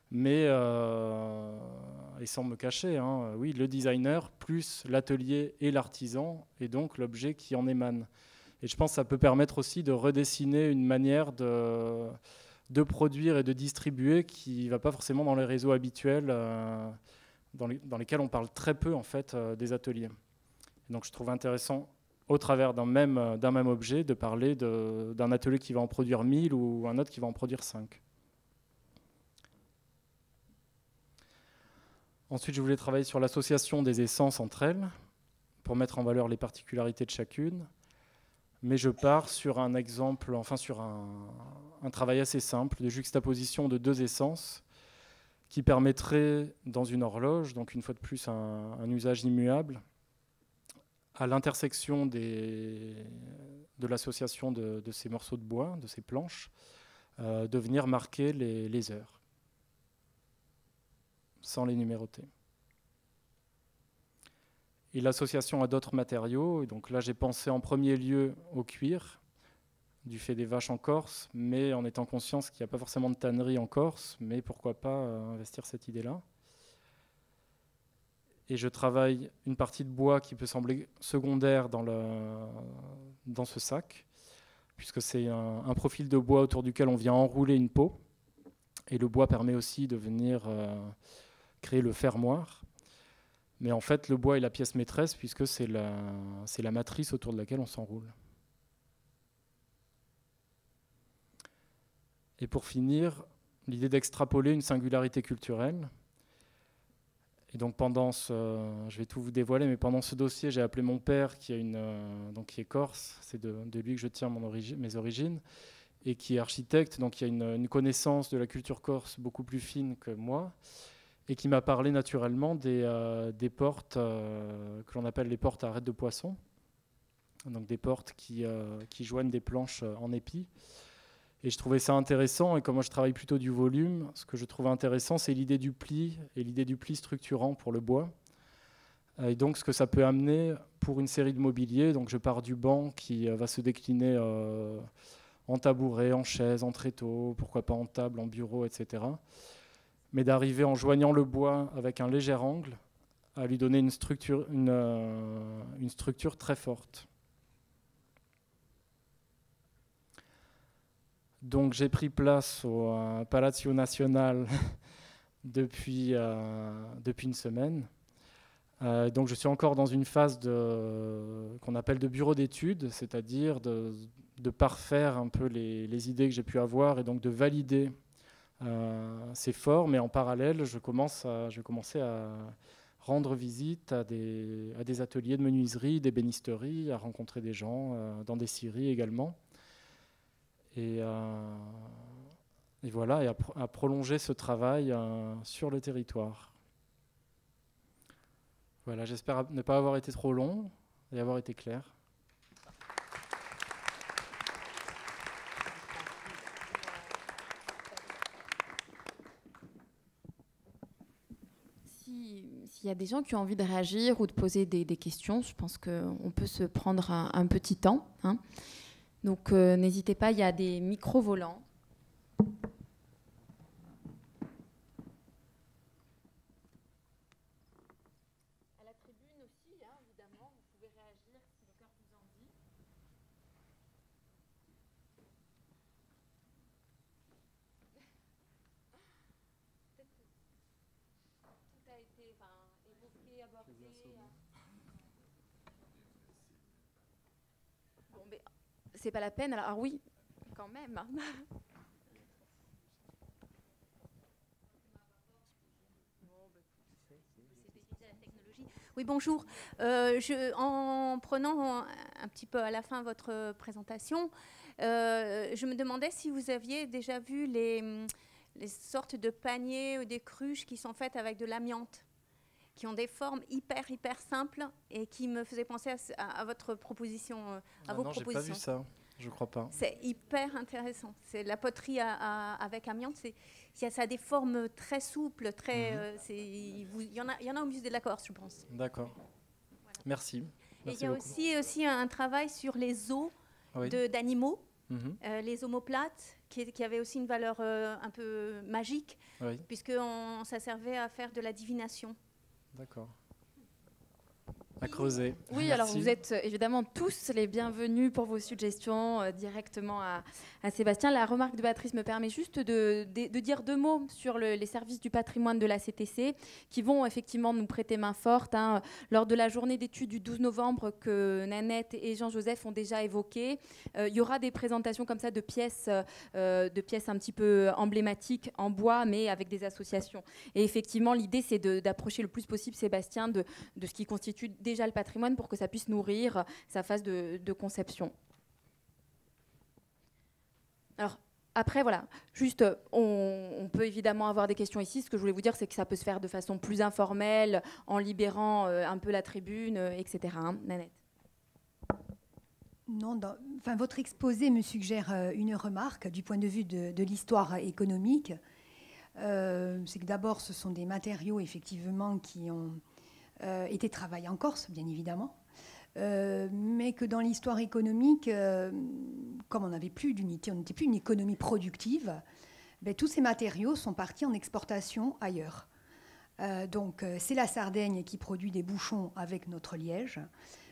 S10: mais, et sans me cacher, oui, le designer plus l'atelier et l'artisan, et donc l'objet qui en émane. Et je pense que ça peut permettre aussi de redessiner une manière de produire et de distribuer qui ne va pas forcément dans les réseaux habituels dans lesquels on parle très peu en fait, des ateliers. Et donc je trouve intéressant, au travers d'un même objet, de parler d'un atelier qui va en produire 1000 ou un autre qui va en produire 5. Ensuite, je voulais travailler sur l'association des essences entre elles, pour mettre en valeur les particularités de chacune. Mais je pars sur un exemple, enfin sur un travail assez simple de juxtaposition de 2 essences qui permettrait, dans une horloge, donc une fois de plus un usage immuable, à l'intersection de l'association de ces morceaux de bois, de ces planches, de venir marquer les heures, sans les numéroter. Et l'association à d'autres matériaux, et donc là j'ai pensé en premier lieu au cuir, du fait des vaches en Corse, mais en étant conscience qu'il n'y a pas forcément de tannerie en Corse, mais pourquoi pas investir cette idée-là. Et je travaille une partie de bois qui peut sembler secondaire dans ce sac, puisque c'est un profil de bois autour duquel on vient enrouler une peau. Et le bois permet aussi de venir créer le fermoir. Mais en fait, le bois est la pièce maîtresse, puisque c'est la matrice autour de laquelle on s'enroule. Et pour finir, l'idée d'extrapoler une singularité culturelle. Et donc je vais tout vous dévoiler, mais pendant ce dossier, j'ai appelé mon père, qui est corse, c'est de lui que je tiens mes origines, et qui est architecte, donc qui a une connaissance de la culture corse beaucoup plus fine que moi, et qui m'a parlé naturellement des portes que l'on appelle les portes à arêtes de poisson, donc des portes qui joignent des planches en épi. Et je trouvais ça intéressant, et comme moi je travaille plutôt du volume, ce que je trouve intéressant, c'est l'idée du pli, et l'idée du pli structurant pour le bois. Et donc ce que ça peut amener pour une série de mobilier, donc je pars du banc qui va se décliner en tabouret, en chaise, en tréteau, pourquoi pas en table, en bureau, etc. Mais d'arriver en joignant le bois avec un léger angle, à lui donner une structure très forte. Donc j'ai pris place au Palazzo Nacional depuis une semaine. Donc je suis encore dans une phase qu'on appelle de bureau d'études, c'est-à-dire de parfaire un peu les idées que j'ai pu avoir et donc de valider ces formes. Et en parallèle, je vais commencer à rendre visite à des ateliers de menuiserie, d'ébénisterie, à rencontrer des gens dans des scieries également. Et voilà, et à prolonger ce travail sur le territoire. Voilà, j'espère ne pas avoir été trop long et avoir été clair.
S3: S'il y a des gens qui ont envie de réagir ou de poser des questions, je pense qu'on peut se prendre un petit temps, hein. Donc n'hésitez pas, il y a des micros volants. À la tribune aussi, hein, évidemment, vous pouvez réagir si le cœur vous en dit. Tout a été évoqué, abordé. Bon, mais c'est pas la peine. Alors oui, quand même.
S11: Oui, bonjour. En prenant un petit peu à la fin votre présentation, je me demandais si vous aviez déjà vu les sortes de paniers ou des cruches qui sont faites avec de l'amiante, qui ont des formes hyper simples et qui me faisaient penser à votre proposition, vos propositions.
S10: Non, j'ai pas vu ça. Je crois pas.
S11: C'est hyper intéressant. C'est la poterie avec amiante. Ça a des formes très souples, très. Il y en a au musée de la Corse, je pense.
S10: D'accord. Voilà. Merci.
S11: Et il y a aussi un travail sur les os d'animaux, les omoplates, qui avaient aussi une valeur un peu magique, puisque ça servait à faire de la divination.
S10: D'accord. À creuser.
S3: Oui, alors vous êtes évidemment tous les bienvenus pour vos suggestions directement à Sébastien. La remarque de Béatrice me permet juste de dire deux mots sur les services du patrimoine de la CTC qui vont effectivement nous prêter main forte, hein, lors de la journée d'études du 12 novembre que Nanette et Jean-Joseph ont déjà évoqué. Il y aura des présentations comme ça de pièces un petit peu emblématiques en bois, mais avec des associations. Et effectivement, l'idée, c'est d'approcher le plus possible Sébastien de ce qui constitue déjà le patrimoine pour que ça puisse nourrir sa phase de conception. Alors, après, voilà, juste, on peut évidemment avoir des questions ici. Ce que je voulais vous dire, c'est que ça peut se faire de façon plus informelle, en libérant un peu la tribune, etc. Hein, Nanette?
S6: Non, votre exposé me suggère une remarque du point de vue de l'histoire économique. C'est que d'abord, ce sont des matériaux, effectivement, qui ont été travaillés en Corse, bien évidemment. mais que dans l'histoire économique, comme on n'avait plus d'unité, on n'était plus une économie productive, tous ces matériaux sont partis en exportation ailleurs. Donc c'est la Sardaigne qui produit des bouchons avec notre liège.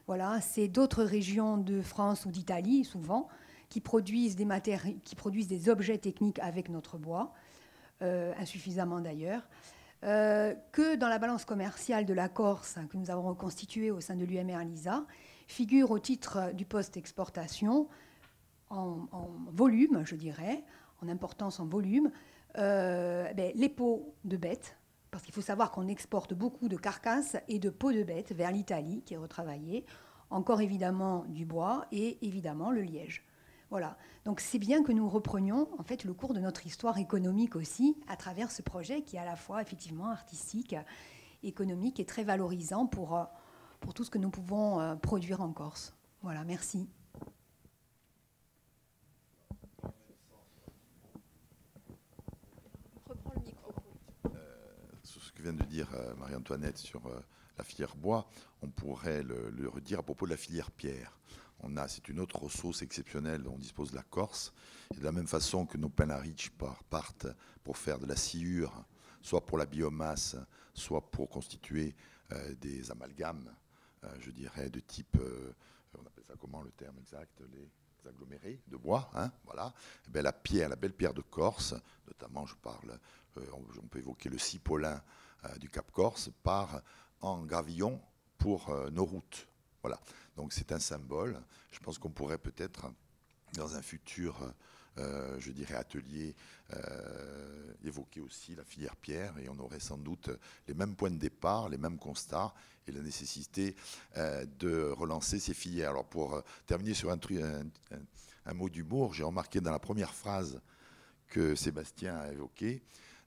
S6: Voilà, c'est d'autres régions de France ou d'Italie, souvent, qui produisent des objets techniques avec notre bois, insuffisamment d'ailleurs. Que dans la balance commerciale de la Corse, que nous avons reconstituée au sein de l'UMR LISA, figure au titre du poste exportation, en volume, je dirais, en importance en volume, les peaux de bêtes, parce qu'il faut savoir qu'on exporte beaucoup de carcasses et de peaux de bêtes vers l'Italie, qui est retravaillée, encore évidemment du bois et évidemment le liège. Voilà. Donc c'est bien que nous reprenions en fait le cours de notre histoire économique aussi à travers ce projet qui est à la fois effectivement artistique, économique et très valorisant pour tout ce que nous pouvons produire en Corse. Voilà, merci.
S11: Reprends le micro.
S1: Sur ce que vient de dire Marie-Antoinette sur la filière bois, on pourrait le redire à propos de la filière pierre. C'est une autre ressource exceptionnelle dont dispose la Corse. Et de la même façon que nos pains à riche partent pour faire de la sciure, soit pour la biomasse, soit pour constituer des amalgames, je dirais, de type, on appelle ça comment le terme exact, les agglomérés de bois, hein, voilà. Et bien, la pierre, la belle pierre de Corse, notamment on peut évoquer le cipolin du Cap Corse, part en gravillon pour nos routes. Voilà. Donc c'est un symbole. Je pense qu'on pourrait peut-être, dans un futur, je dirais, atelier, évoquer aussi la filière pierre, et on aurait sans doute les mêmes points de départ, les mêmes constats, et la nécessité de relancer ces filières. Alors pour terminer sur un mot d'humour, j'ai remarqué dans la première phrase que Sébastien a évoquée,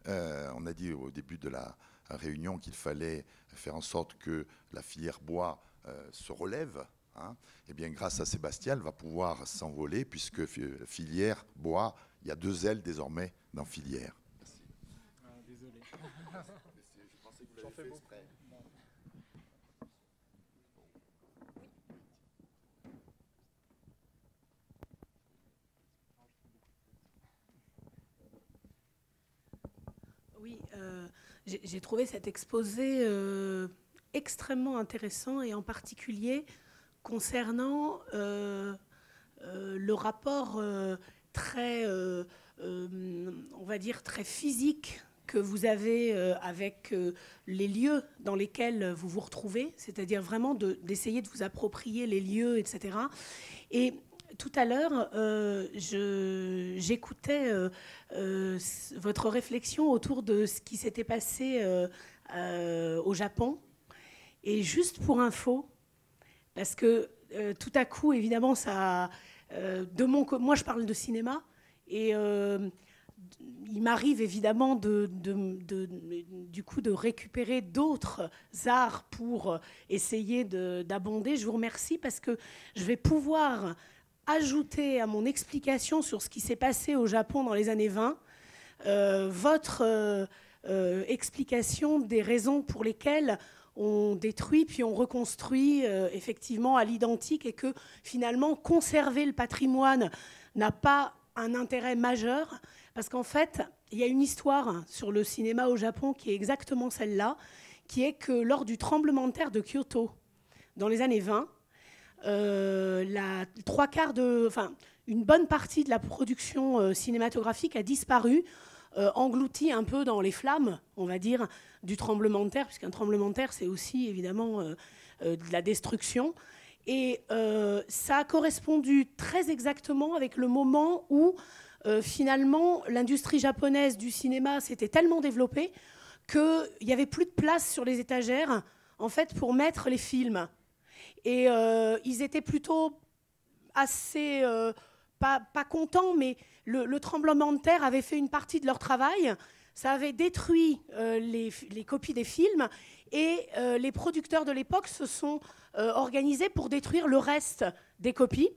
S1: on a dit au début de la réunion qu'il fallait faire en sorte que la filière bois se relève, hein. Et bien grâce à Sébastien, elle va pouvoir s'envoler puisque filière, bois, il y a 2 ailes désormais dans filière. Merci.
S10: Désolé.
S1: Je pensais que vous l'avez fait exprès.
S7: Oui, j'ai trouvé cet exposé extrêmement intéressant, et en particulier concernant le rapport très, on va dire, très physique que vous avez avec les lieux dans lesquels vous vous retrouvez, c'est-à-dire vraiment d'essayer de vous approprier les lieux, etc. Et tout à l'heure, j'écoutais votre réflexion autour de ce qui s'était passé au Japon. Et juste pour info, parce que tout à coup, évidemment, ça, moi je parle de cinéma, et il m'arrive évidemment du coup de récupérer d'autres arts pour essayer d'abonder. Je vous remercie parce que je vais pouvoir ajouter à mon explication sur ce qui s'est passé au Japon dans les années 20 votre explication des raisons pour lesquelles on détruit puis on reconstruit effectivement à l'identique, et que finalement conserver le patrimoine n'a pas un intérêt majeur, parce qu'en fait il y a une histoire sur le cinéma au Japon qui est exactement celle-là, qui est que lors du tremblement de terre de Kyoto dans les années 20, une bonne partie de la production cinématographique a disparu, englouti un peu dans les flammes, on va dire, du tremblement de terre, puisqu'un tremblement de terre, c'est aussi évidemment de la destruction. Et ça a correspondu très exactement avec le moment où, finalement, l'industrie japonaise du cinéma s'était tellement développée qu'il n'y avait plus de place sur les étagères, en fait, pour mettre les films. Et ils étaient plutôt assez... pas contents, mais le tremblement de terre avait fait une partie de leur travail. Ça avait détruit les copies des films, et les producteurs de l'époque se sont organisés pour détruire le reste des copies.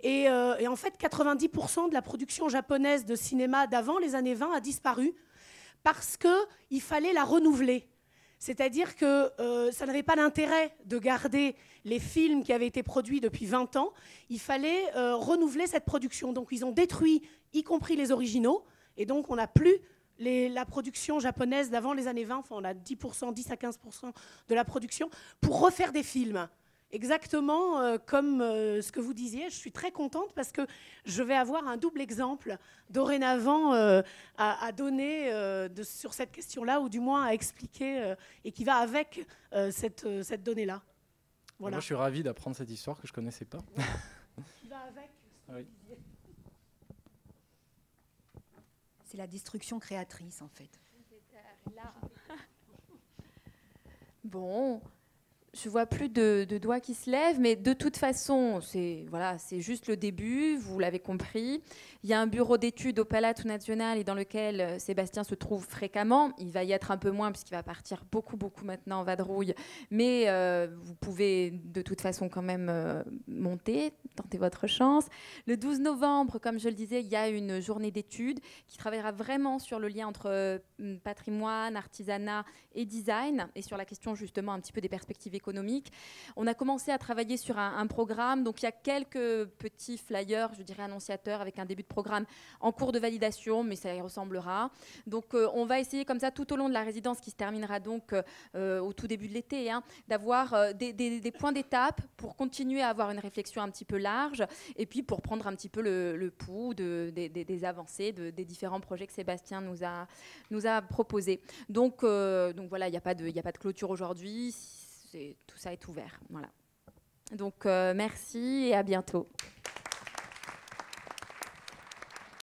S7: Et en fait, 90% de la production japonaise de cinéma d'avant les années 20 a disparu parce qu'il fallait la renouveler. C'est-à-dire que ça n'avait pas d'intérêt de garder les films qui avaient été produits depuis 20 ans. Il fallait renouveler cette production. Donc ils ont détruit, y compris les originaux. Et donc on n'a plus la production japonaise d'avant les années 20. Enfin, on a 10%, 10 à 15% de la production pour refaire des films. Exactement comme ce que vous disiez. Je suis très contente parce que je vais avoir un double exemple dorénavant à donner sur cette question-là, ou du moins à expliquer, et qui va avec cette donnée-là. Voilà.
S10: Moi, je suis ravi d'apprendre cette histoire que je ne connaissais pas.
S7: Qui va avec ce que vous disiez.
S6: C'est la destruction créatrice, en fait.
S3: Bon... Je vois plus de doigts qui se lèvent, mais de toute façon, c'est juste le début, vous l'avez compris. Il y a un bureau d'études au Palazzo Nazionale dans lequel Sébastien se trouve fréquemment. Il va y être un peu moins puisqu'il va partir beaucoup maintenant en vadrouille. Mais vous pouvez de toute façon quand même monter, tenter votre chance. Le 12 novembre, comme je le disais, il y a une journée d'études qui travaillera vraiment sur le lien entre patrimoine, artisanat et design, et sur la question justement un petit peu des perspectives économique. On a commencé à travailler sur un programme, donc il y a quelques petits flyers, je dirais annonciateurs, avec un début de programme en cours de validation, mais ça y ressemblera. Donc on va essayer comme ça tout au long de la résidence, qui se terminera donc au tout début de l'été, d'avoir des points d'étape pour continuer à avoir une réflexion un petit peu large, et puis pour prendre un petit peu le pouls des avancées, des différents projets que Sébastien nous a proposés. Donc voilà, il n'y a pas de clôture aujourd'hui. Tout ça est ouvert. Voilà. Donc, merci et à bientôt.